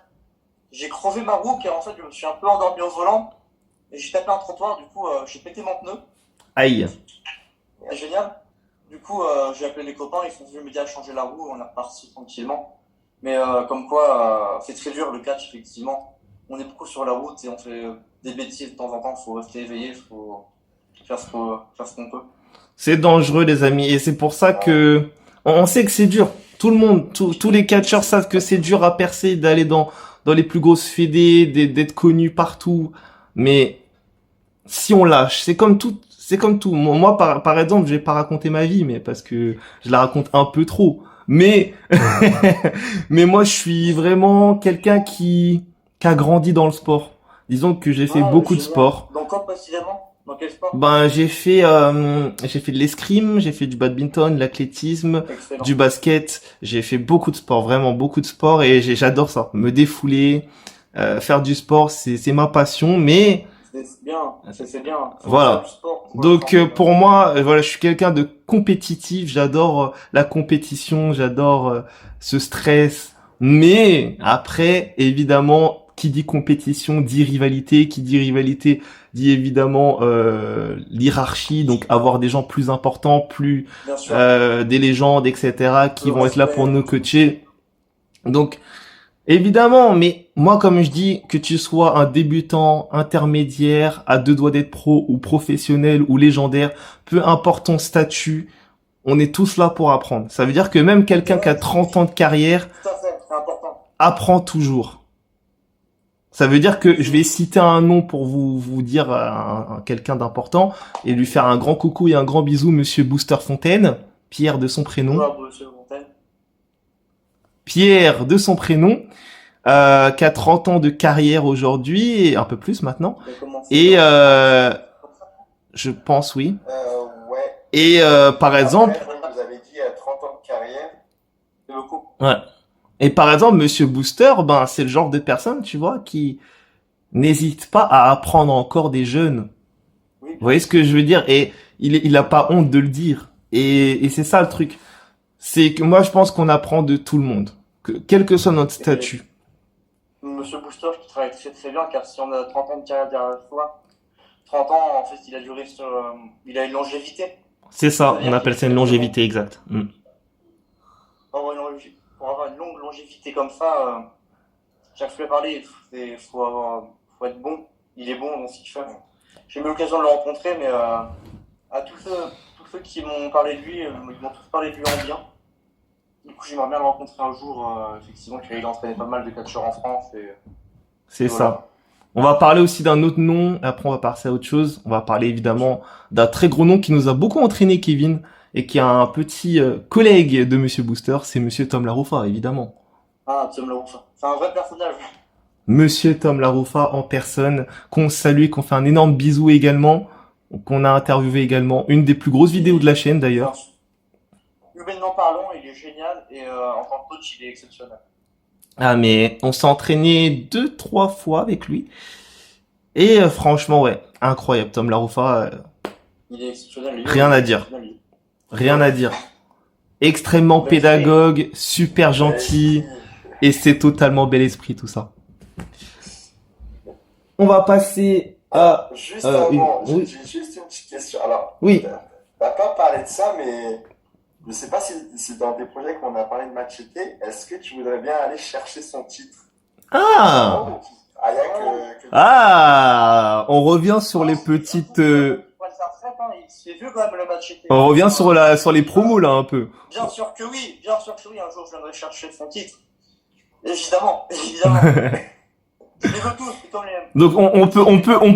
B: j'ai crevé ma roue car en fait je me suis un peu endormi au volant et j'ai tapé un trottoir, du coup j'ai pété mon pneu.
A: Aïe.
B: C'est génial. Du coup j'ai appelé les copains, ils sont venus m'aider à changer la roue, on est reparti tranquillement. Mais comme quoi c'est très dur le catch effectivement. On est beaucoup sur la route et on fait des bêtises de temps en temps, faut rester éveillé, faut faire ce qu'on peut.
A: C'est dangereux, les amis. Et c'est pour ça que on sait que c'est dur. Tout le monde, tous les catcheurs savent que c'est dur à percer, d'aller dans les plus grosses fédés, d'être connu partout. Mais si on lâche, c'est comme tout. Moi, par exemple, je vais pas raconter ma vie, mais parce que je la raconte un peu trop. Mais, mais moi, je suis vraiment quelqu'un qui a grandi dans le sport. Disons que j'ai fait beaucoup de
B: Génial.
A: sport.
B: Dans quoi précisément? Dans quel sport?
A: Ben, j'ai fait de l'escrime, j'ai fait du badminton, de l'athlétisme,
B: Excellent.
A: du basket. J'ai fait beaucoup de sport, vraiment beaucoup de sport, et j'adore ça. Me défouler, faire du sport, c'est ma passion. Mais
B: C'est bien, c'est bien. Faut
A: voilà.
B: faire du sport pour
A: Donc
B: la santé.
A: pour moi, voilà, je suis quelqu'un de compétitif. J'adore la compétition, j'adore ce stress. Mais après, évidemment, qui dit compétition dit rivalité. Qui dit rivalité dit évidemment l'hierarchie. Donc avoir des gens plus importants, plus
B: Bien sûr.
A: des légendes, etc. qui
B: Le
A: vont être là pour
B: respect.
A: nous coacher. Donc évidemment, mais moi, comme je dis, que tu sois un débutant, intermédiaire, à deux doigts d'être pro ou professionnel ou légendaire, peu importe ton statut, on est tous là pour apprendre. Ça veut dire que même quelqu'un qui a 30 ans de carrière
B: Tout à fait, c'est important.
A: apprend toujours. Ça veut dire que je vais citer un nom pour vous dire quelqu'un d'important et lui faire un grand coucou et un grand bisou, Monsieur Booster Fontaine, Pierre de son prénom.
B: Bonjour, monsieur Fontaine.
A: Pierre de son prénom, qui a 30 ans de carrière aujourd'hui, et un peu plus maintenant.
B: Vous avez commencé
A: Et
B: dans-
A: je pense oui.
C: Ouais.
A: Et par exemple,
C: Après, vous avez dit 30 ans de carrière.
B: C'est beaucoup.
A: ouais. Et par exemple, Monsieur Booster, ben c'est le genre de personne, tu vois, qui n'hésite pas à apprendre encore des jeunes.
B: Oui,
A: Vous voyez ce que je veux dire? Et il a pas honte de le dire. Et c'est ça le truc. C'est que moi je pense qu'on apprend de tout le monde, quel que soit notre statut.
B: Monsieur Booster qui travaille très très bien, car si on a 30 ans de carrière derrière soi, 30 ans, en fait, il a duré sur. Il a une longévité.
A: C'est ça, on appelle ça une longévité exacte. Mm.
B: Pour avoir une longue longévité comme ça, chaque fois parler, il faut être bon. Il est bon dans ce qu'il fait. J'ai eu l'occasion de le rencontrer, mais à tous ceux qui m'ont parlé de lui, ils m'ont tous parlé de lui en bien. Du coup, j'aimerais bien le rencontrer un jour, effectivement, car il entraînait pas mal de catcheurs en France.
A: C'est
B: voilà.
A: ça. On va parler aussi d'un autre nom, après on va passer à autre chose. On va parler évidemment d'un très gros nom qui nous a beaucoup entraîné, Kevin, et qui est un petit collègue de Monsieur Booster, c'est Monsieur Tom Laroufa, évidemment.
B: Ah, Tom Laroufa. C'est un vrai personnage.
A: Monsieur Tom Laroufa en personne, qu'on salue, qu'on fait un énorme bisou également, qu'on a interviewé également, une des plus grosses vidéos de la chaîne d'ailleurs.
B: Humainement parlant, il est génial, et en tant que coach, il est exceptionnel.
A: Ah mais on s'est entraîné 2-3 fois avec lui. Et franchement ouais, incroyable Tom Laroufa,
B: Il est exceptionnel.
A: Rien à dire. rien à dire. Extrêmement
C: Bel
A: pédagogue, super gentil, et c'est totalement bel esprit tout ça. On va passer à...
C: Juste
A: une-
C: avant,
A: oui.
C: j'ai juste une petite question. Alors,
A: Oui,
C: t'as pas parlé de ça, mais je sais pas si dans tes projets qu'on a parlé de Machete, est-ce que tu voudrais bien aller chercher son titre?
A: ah
C: Ah, y a que...
A: ah, on revient sur les petites...
B: C'est vieux quand même le match.
A: On revient sur les promos là un peu.
B: Bien sûr que oui, un jour je viendrai chercher son titre. Évidemment, évidemment. Je les veux tous, c'est comme les mêmes.
A: Donc on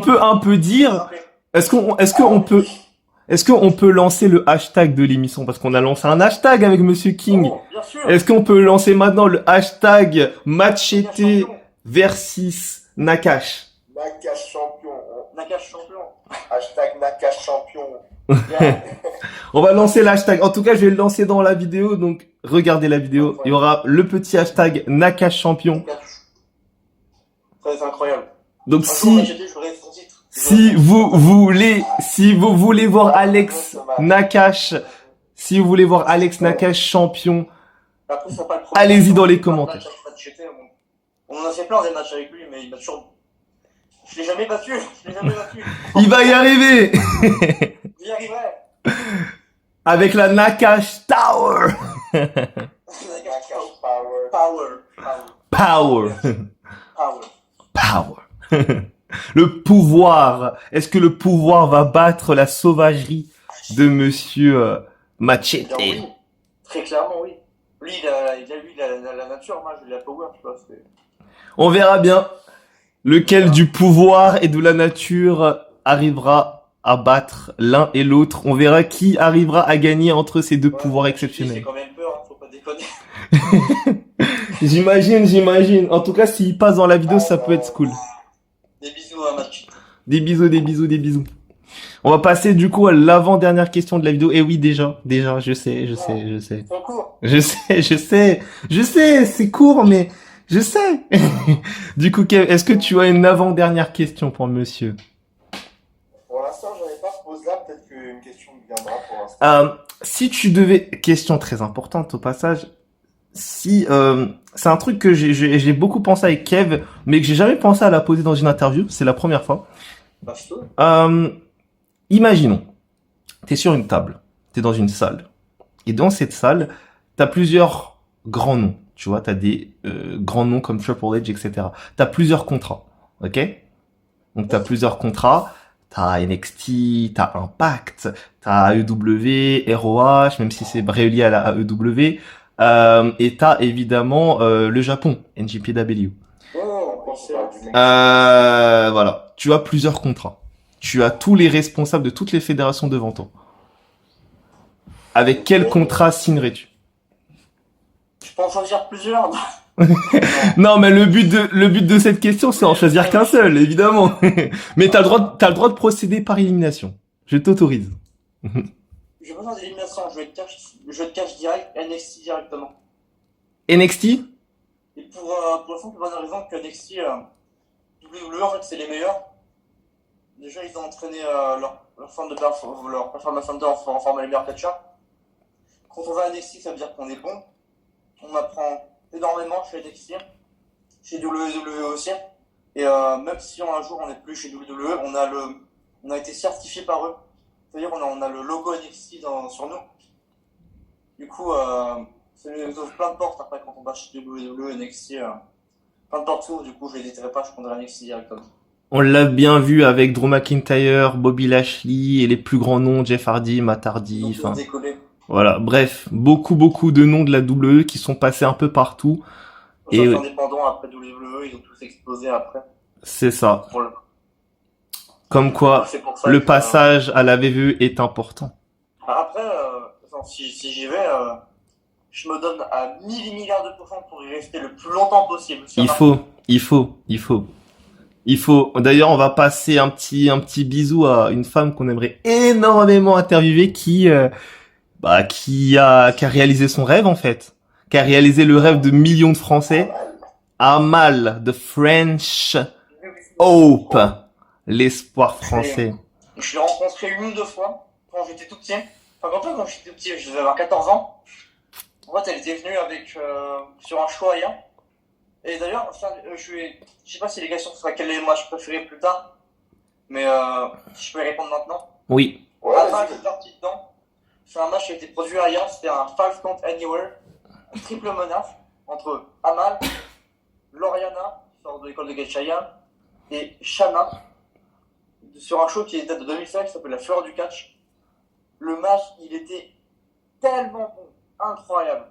A: peut un peu dire... Est-ce qu'on peut lancer le hashtag de l'émission? Parce qu'on a lancé un hashtag avec Monsieur King.
B: Oh, bien sûr.
A: Est-ce qu'on peut lancer maintenant le hashtag Machete versus Nakash?
C: Nakash champion.
B: Nakash champion.
C: Hashtag Nakash champion.
B: Bien.
A: On va lancer le hashtag. En tout cas, je vais le lancer dans la vidéo. Donc, regardez la vidéo. Il y aura le petit hashtag Nakash champion.
B: Ça, c'est incroyable.
A: Donc,
B: Un jour, Machete, je voudrais son titre.
A: si vous voulez voir Alex Nakash, si vous voulez voir Alex Nakash champion,
B: Après, c'est pas le premier.
A: allez-y dans les commentaires.
B: Machete, on en a fait plein des matchs avec lui, mais il m'a toujours. Je l'ai jamais battu.
A: Il va y arriver
B: J'y arriverai.
A: avec la Nakash Tower.
C: Nakash power.
B: Power.
A: Power. Le pouvoir. Est-ce que le pouvoir va battre la sauvagerie de Monsieur Machete?
B: Bien oui. Très clairement, oui. Lui, il a la nature, moi, j'ai la power, tu vois.
A: On verra bien lequel du pouvoir et de la nature arrivera à battre l'un et l'autre. On verra qui arrivera à gagner entre ces deux pouvoirs
B: C'est
A: exceptionnels.
B: quand même peur, hein, faut pas déconner.
A: J'imagine. En tout cas, s'il passe dans la vidéo, ça peut être cool.
B: Des bisous à match.
A: Des bisous. On va passer du coup à l'avant-dernière question de la vidéo. Et oui, déjà, je sais.
B: C'est trop court.
A: Je sais, c'est court, mais je sais. Du coup, Kev, est-ce que tu as une avant-dernière question pour monsieur?
C: Pour l'instant, j'en ai pas posé là. Peut-être qu'une question me viendra pour l'instant.
A: Si tu devais, question très importante au passage, si c'est un truc que j'ai beaucoup pensé avec Kev, mais que j'ai jamais pensé à la poser dans une interview, c'est la première fois.
B: Bah, je te...
A: Imaginons, t'es sur une table, t'es dans une salle, et dans cette salle, t'as plusieurs grands noms, tu vois, t'as des grands noms comme Triple H, etc. T'as plusieurs contrats, ok? Donc t'as plusieurs contrats, t'as NXT, t'as Impact, t'as AEW, ROH, même si c'est relié à la AEW, et t'as évidemment le Japon, NJPW.
B: Oh, c'est
A: Voilà, tu as plusieurs contrats. Tu as tous les responsables de toutes les fédérations devant toi. Avec quel contrat signerais-tu?
B: Je peux en choisir plusieurs.
A: Non, mais le but de cette question, c'est en choisir qu'un seul, évidemment. Mais t'as le droit de procéder par élimination. Je t'autorise.
B: J'ai besoin d'élimination, je vais te cash direct, NXT directement.
A: NXT?
B: Et pour la simple bonne raison que NXT, WWE, en fait, c'est les meilleurs. Déjà, ils ont entraîné leur performance center en format les meilleurs catcheurs. Quand on va à NXT, ça veut dire qu'on est bon. On apprend énormément chez NXT, chez WWE aussi. Et même si un jour on n'est plus chez WWE, on a été certifié par eux. C'est-à-dire on a le logo NXT sur nous. Du coup, ça nous ouvre plein de portes après quand on va chez WWE, NXT. Plein de portes s'ouvrent, du coup je n'hésiterai pas, je prendrai NXT directement.
A: On l'a bien vu avec Drew McIntyre, Bobby Lashley et les plus grands noms, Jeff Hardy, Matt Hardy, enfin. Voilà, bref, beaucoup de noms de la WWE qui sont passés un peu partout.
B: Et indépendants après WWE, ils ont tous explosé après.
A: C'est ça. Comme quoi, le passage à la VVE est important.
B: Après, si j'y vais, je me donne à 1000 milliards de pourcents pour y rester le plus longtemps possible.
A: Il faut. D'ailleurs, on va passer un petit bisou à une femme qu'on aimerait énormément interviewer qui a réalisé son rêve, en fait. Qui a réalisé le rêve de millions de Français. Amal, the French Hope. L'espoir français.
B: Je l'ai rencontré une ou deux fois quand j'étais tout petit. Enfin, quand j'étais tout petit, je devais avoir 14 ans. En fait, elle était venue sur un show ailleurs. Et d'ailleurs, je sais pas si les questions sera quel est le match préféré plus tard. Mais si je peux y répondre maintenant.
A: Oui.
B: Amal est sorti dedans. C'est un match qui a été produit ailleurs. C'était un 5 count anywhere. Un triple menace entre Amal, Loriana, qui sort de l'école de Gachaya, et Shana. Sur un show qui date de 2005, qui s'appelle La Fleur du Catch. Le match, il était tellement bon, incroyable.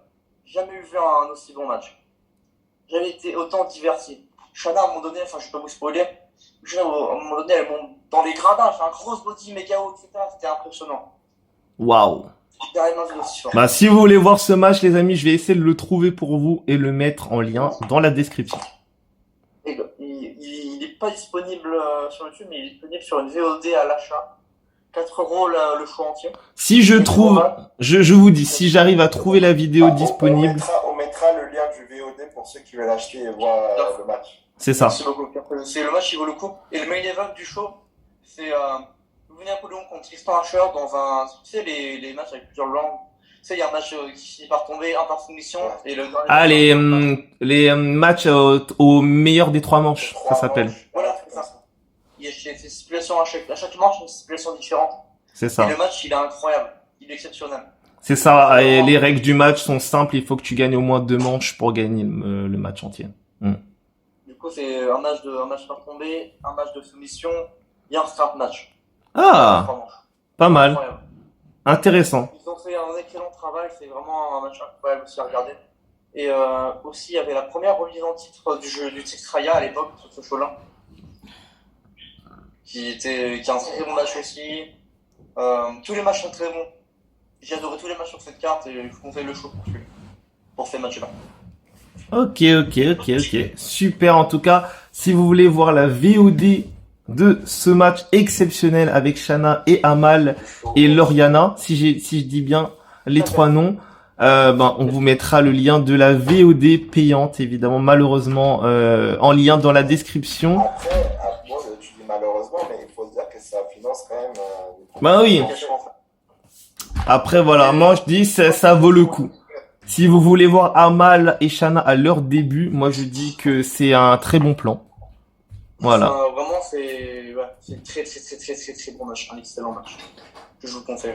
B: Jamais vu un aussi bon match. J'avais été autant diverti. Shana, à un moment donné, enfin je vais pas vous spoiler, à un moment donné, elle monte dans les gradins, elle fait un gros body méga haut, etc. C'était impressionnant.
A: Waouh.
B: Bah,
A: si vous voulez voir ce match, les amis, je vais essayer de le trouver pour vous et le mettre en lien dans la description.
B: Il n'est pas disponible sur YouTube, mais il est disponible sur une VOD à l'achat. 4 € le show entier.
A: Si je trouve, je vous dis, si j'arrive à trouver la vidéo disponible.
C: On mettra le lien du VOD pour ceux qui veulent acheter et voir le match.
A: C'est ça.
B: Merci beaucoup. C'est le match qui vaut le coup. Et le main event du show, c'est Louis Napoléon contre Tristan Archer dans un. Tu sais, les matchs avec plusieurs rounds. Tu sais, il y a un match qui finit par tomber, un par soumission. Et le dernier
A: les matchs au meilleur des 3 manches, ça s'appelle.
B: Voilà, c'est ça. Il y a des situations à chaque manche, une situation différente.
A: C'est ça.
B: Et le match, il est incroyable. Il est exceptionnel.
A: C'est ça. Et les règles du match sont simples. Il faut que tu gagnes au moins 2 manches pour gagner le match entier.
B: Du coup, c'est un match par tombée, un match de soumission et un start match.
A: Ah, pas mal.
B: Incroyable.
A: Intéressant.
B: Ils ont fait un excellent travail. travail, c'est vraiment un match incroyable aussi à regarder. Et aussi, il y avait la première remise en titre du titre Raya à l'époque, sur ce show-là, qui est un très bon match aussi. Tous les matchs sont très bons. J'ai adoré tous les matchs sur cette carte et je vous conseille le show pour ces matchs-là.
A: Ok. Super, en tout cas, si vous voulez voir la VOD de ce match exceptionnel avec Shanna et Amal et Lauriana, si je dis bien les trois noms, on vous mettra le lien de la VOD payante, évidemment, malheureusement, en lien dans la description.
C: Après, moi, tu dis malheureusement, mais il faut se dire que ça finance quand même.
A: Bah oui. Après, voilà, moi je dis ça vaut le coup. Si vous voulez voir Amal et Shanna à leur début, moi je dis que c'est un très bon plan. Voilà.
B: Vraiment, c'est très bon match, un excellent match. Je vous conseille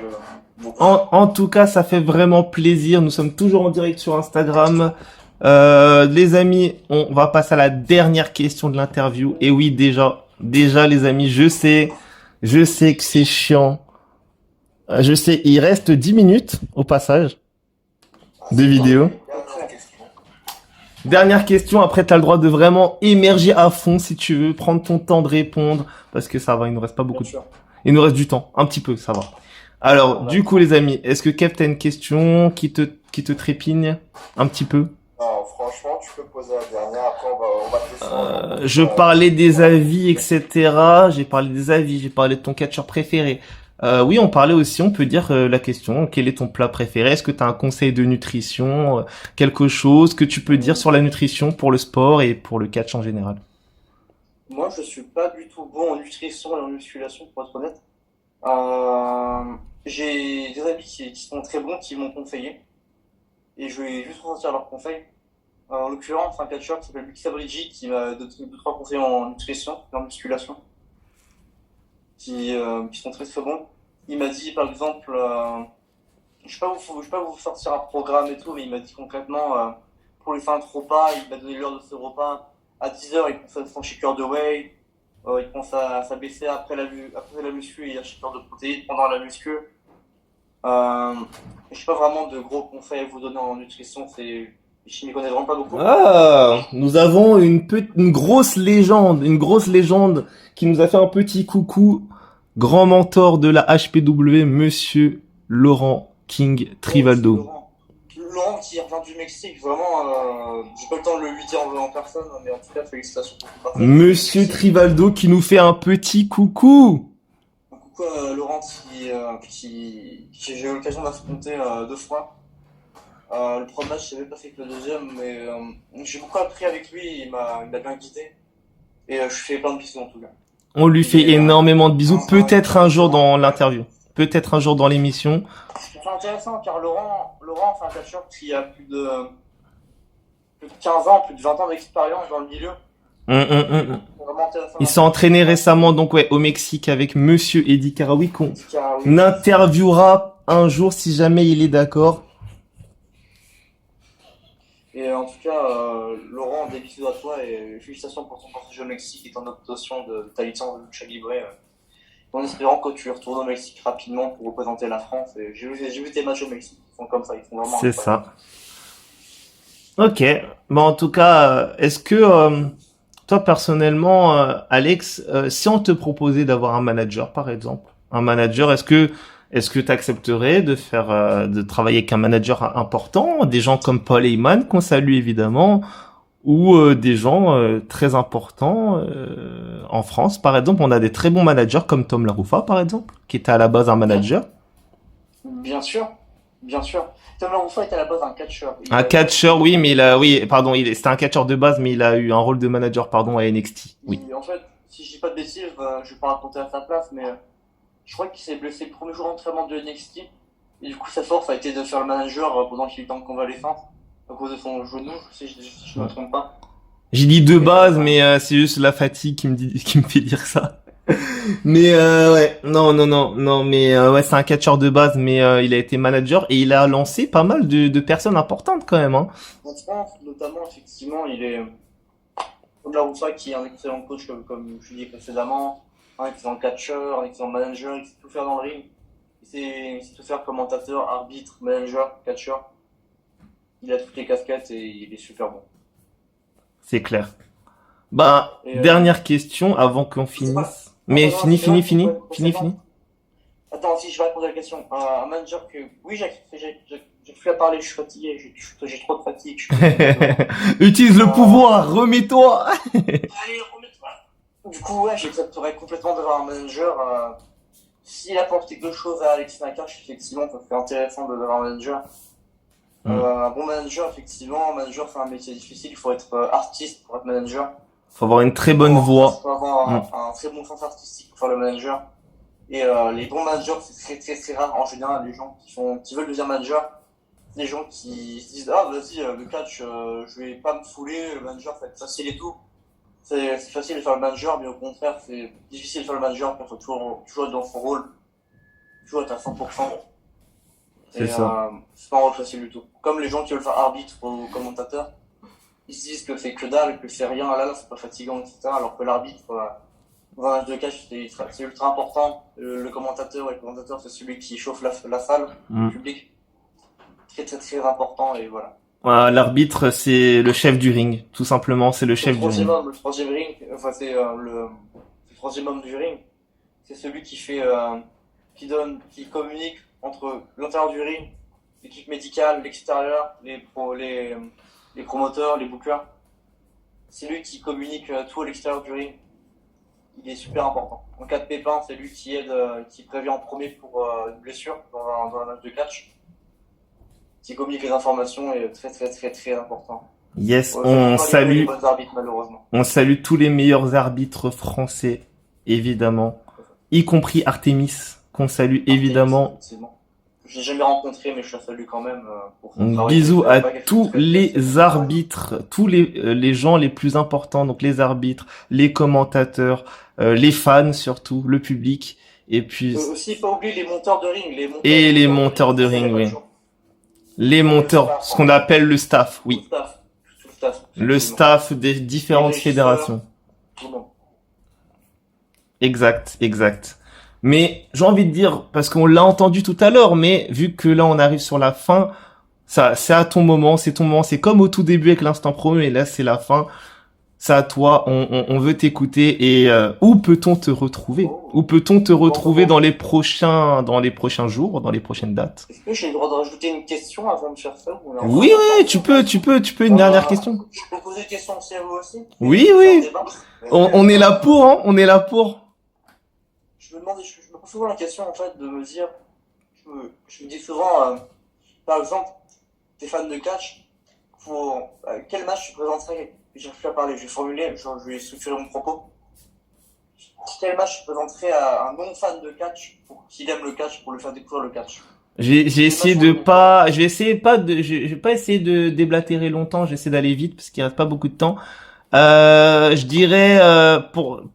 B: beaucoup.
A: En tout cas, ça fait vraiment plaisir. Nous sommes toujours en direct sur Instagram. Les amis, on va passer à la dernière question de l'interview. Et oui, déjà les amis, je sais que c'est chiant. Je sais, il reste 10 minutes au passage de vidéo. Dernière question, après tu as le droit de vraiment émerger à fond si tu veux, prendre ton temps de répondre, parce que ça va, il nous reste pas beaucoup de temps. Il nous reste du temps, un petit peu, ça va. Alors, du coup les amis, est-ce que Kev, t'as une question qui te trépigne un petit peu?
C: Non, franchement, tu peux poser la dernière, après on va te laisser.
A: Je parlais des avis, etc. J'ai parlé des avis, j'ai parlé de ton catcheur préféré. Oui, on parlait aussi, on peut dire la question, quel est ton plat préféré? Est-ce que tu as un conseil de nutrition, quelque chose que tu peux dire sur la nutrition pour le sport et pour le catch en général?
B: Moi, je suis pas du tout bon en nutrition et en musculation, pour être honnête. J'ai des amis qui sont très bons, qui m'ont conseillé, et je vais juste ressortir leurs conseils. En l'occurrence, un catcheur qui s'appelle Luc Sabrigi qui m'a donné 2-3 conseils en nutrition et en musculation, qui sont très très bons. Il m'a dit par exemple, je vais pas vous sortir un programme et tout, mais il m'a dit concrètement, pour les fins de repas, il m'a donné l'heure de ce repas. À 10h, il commence à son shaker de whey, il commence à s'abaisser après la muscu, il y a un shaker de protéines pendant la muscu. Je n'ai pas vraiment de gros conseils à vous donner en nutrition, je m'y connais vraiment pas beaucoup.
A: Ah, nous avons une grosse légende qui nous a fait un petit coucou, grand mentor de la HPW, monsieur Laurent King Trivaldo.
B: Laurent qui revient du Mexique, vraiment, j'ai pas le temps de lui dire en personne, mais en tout cas, félicitations pour tout.
A: Monsieur Trivaldo qui nous fait un petit coucou.
B: Un coucou à Laurent qui j'ai eu l'occasion d'affronter 2 fois. Le premier match, je n'avais pas fait que le deuxième, mais j'ai beaucoup appris avec lui, il m'a bien guidé. Et je fais plein de bisous en tout cas.
A: On lui fait énormément de bisous, peut-être un jour dans l'interview, peut-être un jour dans l'émission.
B: C'est intéressant car Laurent, c'est un catcheur qui a plus de 15 ans, plus de 20 ans d'expérience dans le milieu. Vraiment intéressant.
A: Il s'est entraîné récemment donc au Mexique avec monsieur Eddie Karaoui qu'on interviewera un jour si jamais il est d'accord.
B: Et en tout cas, Laurent, des bisous à toi et félicitations pour ton passage au Mexique et ton obtention de ta licence de lucha libre. En espérant que tu retournes au Mexique rapidement pour représenter la France. Et j'ai vu tes matchs au Mexique, ils sont comme ça, ils sont vraiment.
A: C'est ça. Ok. Bon, en tout cas, est-ce que toi personnellement, Alex, si on te proposait d'avoir un manager, par exemple, est-ce que tu accepterais de travailler avec un manager important, des gens comme Paul Heyman qu'on salue évidemment, ou des gens très importants en France. Par exemple, on a des très bons managers comme Tom Laroufa, par exemple, qui était à la base un manager.
B: Bien sûr. Tom Laroufa était à la base un catcheur.
A: Un catcheur, oui, mais c'était un catcheur de base, mais il a eu un rôle de manager, pardon, à NXT. Oui.
B: En fait, si je dis pas de bêtises, je vais pas raconter à sa place, mais je crois qu'il s'est blessé le premier jour d'entraînement de NXT. Et du coup, sa force a été de faire le manager pendant qu'il était en convalescence, à cause de son genou, si je ne me trompe pas.
A: J'ai dit de base, mais c'est juste la fatigue qui me fait dire ça. Mais ouais, non, mais ouais, c'est un catcheur de base, mais il a été manager et il a lancé pas mal de personnes importantes quand même. Hein.
B: En France, notamment, effectivement, il est comme Laroussa qui est un excellent coach, comme je l'ai dit précédemment, un excellent catcheur, un excellent manager, il sait tout faire dans le ring. c'est tout faire commentateur, arbitre, manager, catcheur. Il a toutes les casquettes et il est super bon.
A: C'est clair. Bah,
B: Et,
A: dernière question avant qu'on
B: c'est pas-
A: finisse. Mais
B: Attends,
A: fini,
B: c'est vrai,
A: fini.
B: ouais, Attends, si je vais répondre à la question. Un manager que. Oui, j'ai plus à parler, je suis fatigué, j'ai trop de fatigue.
A: Utilise le
B: Euh,
A: pouvoir, remets-toi.
B: Allez, remets-toi. Du coup, ouais, j'accepterais complètement d'avoir un manager. S'il apporte quelque chose à Alexis Nakache, effectivement, ça serait intéressant d'avoir un manager. Un bon manager, effectivement, un manager c'est un métier difficile, il faut être artiste pour être manager.
A: Faut avoir une très bonne
B: Il
A: voix.
B: faut avoir un très bon sens artistique pour faire le manager. Et les bons managers, c'est très très très rare. En général, les gens qui veulent devenir manager, c'est les gens qui se disent ah vas-y le catch, je vais pas me fouler, le manager ça va être facile et tout. C'est facile de faire le manager, mais au contraire c'est difficile de faire le manager, il faut toujours être dans son rôle, toujours être à 100%.
A: C'est ça.
B: C'est pas un rôle facile du tout. Comme les gens qui veulent faire arbitre ou commentateur, ils se disent que c'est que dalle, que c'est rien, là c'est pas fatigant, etc. Alors que l'arbitre, dans un match de catch, c'est ultra important. Le commentateur, et le commentateur, c'est celui qui chauffe la salle, le public. Très très très important et voilà.
A: Voilà, l'arbitre, c'est le chef du ring. Tout simplement, c'est le chef du ring.
B: Le troisième ring, enfin c'est le troisième homme du ring. C'est celui qui fait, qui communique entre l'intérieur du ring, l'équipe médicale, l'extérieur, les promoteurs, les bookers. C'est lui qui communique tout à l'extérieur du ring. Il est super important. En cas de pépin, c'est lui qui aide, qui prévient en premier pour une blessure dans un match de catch. Qui communique les informations est très très très très important.
A: Yes,
B: Ouais,
A: on
B: ça, c'est pas les
A: salue,
B: bons arbitres, malheureusement.
A: on salue tous les meilleurs arbitres français, évidemment. Y compris Artemis, qu'on salue évidemment.
B: Effectivement. Je l'ai jamais rencontré, mais je la salue quand même pour son
A: Donc,
B: travail.
A: bisous
B: C'est
A: à
B: pas quelque
A: tous
B: chose de très
A: les
B: facile.
A: arbitres, tous les gens les plus importants, donc les arbitres, les commentateurs, les fans surtout, le public, et puis
B: Aussi, pas oublier les monteurs de ring.
A: et les monteurs de ring, oui. Les monteurs, ce qu'on appelle le staff,
B: Tout le
A: oui.
B: staff. Tout le staff.
A: Le staff des différentes
B: Les régisseurs.
A: fédérations.
B: Tout le monde.
A: Exact, exact. Mais j'ai envie de dire, parce qu'on l'a entendu tout à l'heure, mais vu que là on arrive sur la fin, ça, c'est à ton moment, c'est ton moment. C'est comme au tout début avec l'instant promo, et là c'est la fin. C'est à toi, on veut t'écouter. Et où peut-on te retrouver? Où peut-on te retrouver dans les prochains jours, dans les prochaines dates?
B: Est-ce que j'ai le droit de rajouter une question avant de faire ça ou on est
A: Oui,
B: encore
A: oui, tu peux une dernière question.
B: Je peux poser une question aussi à vous aussi?
A: Oui,
B: C'est un
A: oui.
B: débat.
A: On est là pour, hein, on est là pour.
B: Je me pose souvent la question en fait de me dire, je me dis souvent, par exemple, t'es fan de catch, pour quel match tu présenterais? J'ai plus à parler, je vais formuler, je vais structurer mon propos. Quel match tu présenterais à un non fan de catch pour qu'il aime le catch, pour lui faire découvrir le catch?
A: J'ai essayé de pas, je vais essayer pas de, je vais pas essayer de déblatérer longtemps, j'essaie d'aller vite parce qu'il reste pas beaucoup de temps. Je dirais,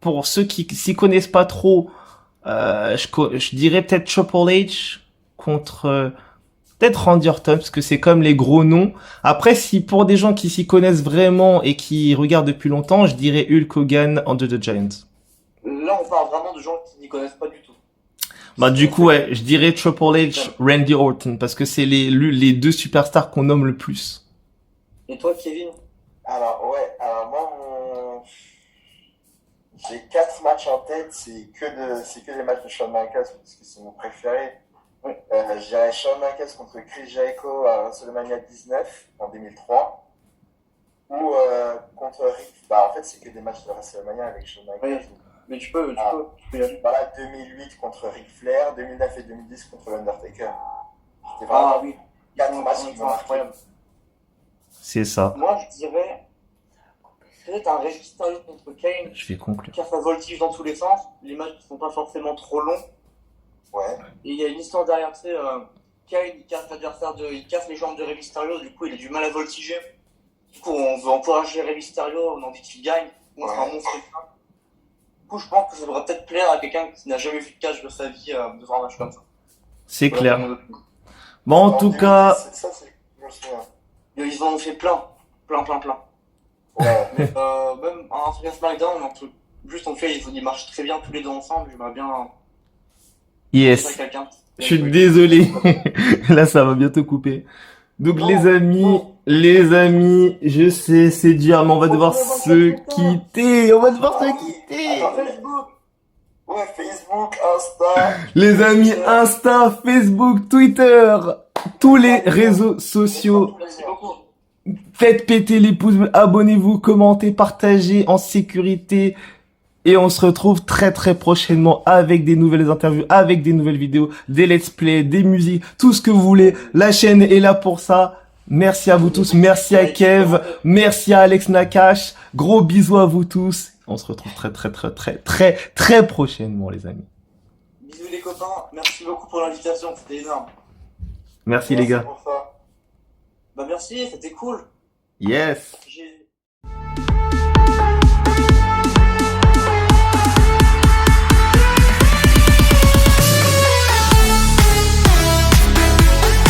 A: pour ceux qui s'y connaissent pas trop, je dirais peut-être Triple H contre, peut-être Randy Orton parce que c'est comme les gros noms. Après, si pour des gens qui s'y connaissent vraiment et qui regardent depuis longtemps, je dirais Hulk Hogan Under the Giant.
B: Là, on parle vraiment de gens qui n'y connaissent pas du tout.
A: Bah, du coup, ouais, je dirais Triple H, Randy Orton parce que c'est les deux superstars qu'on nomme le plus.
B: Et toi, Kevin?
C: Alors, ouais, alors moi, j'ai 4 matchs en tête, c'est que des matchs de Shawn Michaels parce que c'est mon préféré.
B: Oui.
C: J'ai Shawn Michaels contre Chris Jericho à WrestleMania 19 en 2003. Ou contre Rick. Bah, en fait, c'est que des matchs de WrestleMania avec Shawn Michaels.
B: Oui. Mais tu peux y aller.
C: Voilà, 2008 contre Ric Flair, 2009 et 2010 contre l'Undertaker. C'était vraiment
B: oui.
C: 4 matchs qui m'ont marqué.
B: Incroyable.
A: C'est ça.
B: Moi, je dirais peut-être un Rey Mysterio contre Kane
A: Je vais conclure.
B: qui a sa voltige dans tous les sens. Les matchs ne sont pas forcément trop longs.
C: Ouais.
B: Et il y a une histoire derrière, tu sais, Kane il casse il casse les jambes de Rey Mysterio, du coup il a du mal à voltiger. Du coup on veut encourager Rey Mysterio, on a envie qu'il gagne contre un monstre. Du coup je pense que ça devrait peut-être plaire à quelqu'un qui n'a jamais vu de catch de sa vie de voir un match comme ça.
A: C'est
B: Voilà,
A: clair. Bon, en tout cas,
C: Ça, c'est. Je me souviens.
B: ils en ont fait plein.
C: Ouais.
B: Même un truc à SmackDown, juste on fait, ils marchent très bien tous les deux ensemble, j'aimerais bien
A: yes.
B: quelqu'un
A: Je suis désolé. Là, ça va bientôt couper. Donc,
B: Non, non.
A: les amis, je sais, c'est dur, mais on va devoir
B: Retrouvez-moi sur
A: se
B: Twitter.
A: quitter. On va devoir
C: Ah
A: se
C: oui,
A: quitter.
C: attends,
B: Facebook.
C: ouais, Facebook, Insta.
A: Les amis, Insta, Facebook, Twitter, tous les réseaux sociaux.
B: Merci beaucoup.
A: Faites péter les pouces bleus, abonnez-vous, commentez, partagez en sécurité. Et on se retrouve très très prochainement avec des nouvelles interviews, avec des nouvelles vidéos, des let's play, des musiques, tout ce que vous voulez. La chaîne est là pour ça. Merci à vous tous, merci à Kev, merci à Alex Nakash. Gros bisous à vous tous. On se retrouve très prochainement les amis.
B: Bisous les copains. Merci beaucoup pour l'invitation. C'était énorme.
A: Merci les gars.
C: Pour ça.
B: Bah merci, c'était cool.
A: Yes.
B: J'ai